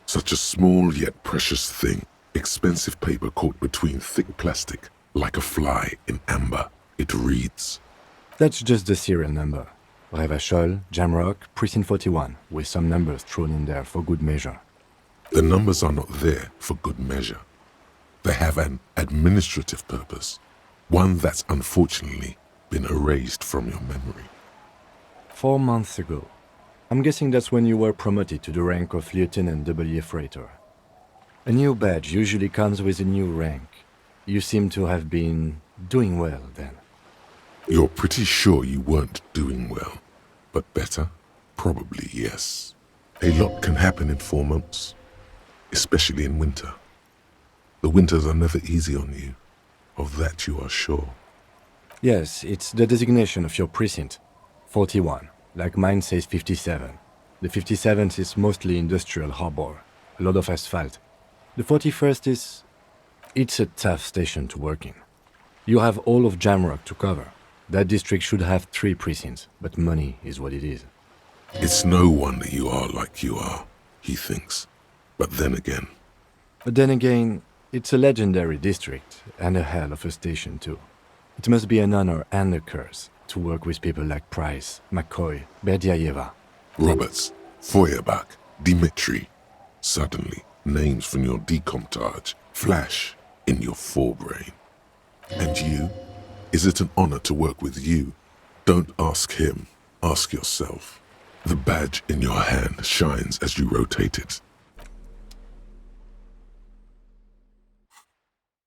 Speaker 1: Such a small yet precious thing, expensive paper caught between thick plastic, like a fly in amber. It reads.
Speaker 3: That's just the serial number. Revachol, Jamrock, Precinct 41, with some numbers thrown in there for good measure.
Speaker 1: The numbers are not there for good measure. They have an administrative purpose, one that's unfortunately been erased from your memory.
Speaker 3: 4 months ago. I'm guessing that's when you were promoted to the rank of Lieutenant W. Freighter. A new badge usually comes with a new rank. You seem to have been doing well then.
Speaker 1: You're pretty sure you weren't doing well, but better? Probably yes. A lot can happen in 4 months, especially in winter. The winters are never easy on you, of that you are sure.
Speaker 3: Yes, it's the designation of your precinct. 41, like mine says 57. The 57th is mostly industrial harbor, a lot of asphalt. The 41st is... it's a tough station to work in. You have all of Jamrock to cover. That district should have 3 precincts, but money is what it is.
Speaker 1: It's no wonder you are like you are, he thinks. But then again, it's a legendary district, and a hell of a station too. It must be an honor and a curse to work with people like Price, McCoy, Berdiaeva. Roberts, Feuerbach, Dimitri. Suddenly, names from your decomptage flash in your forebrain. And you? Is it an honor to work with you? Don't ask him, ask yourself. The badge in your hand shines as you rotate it.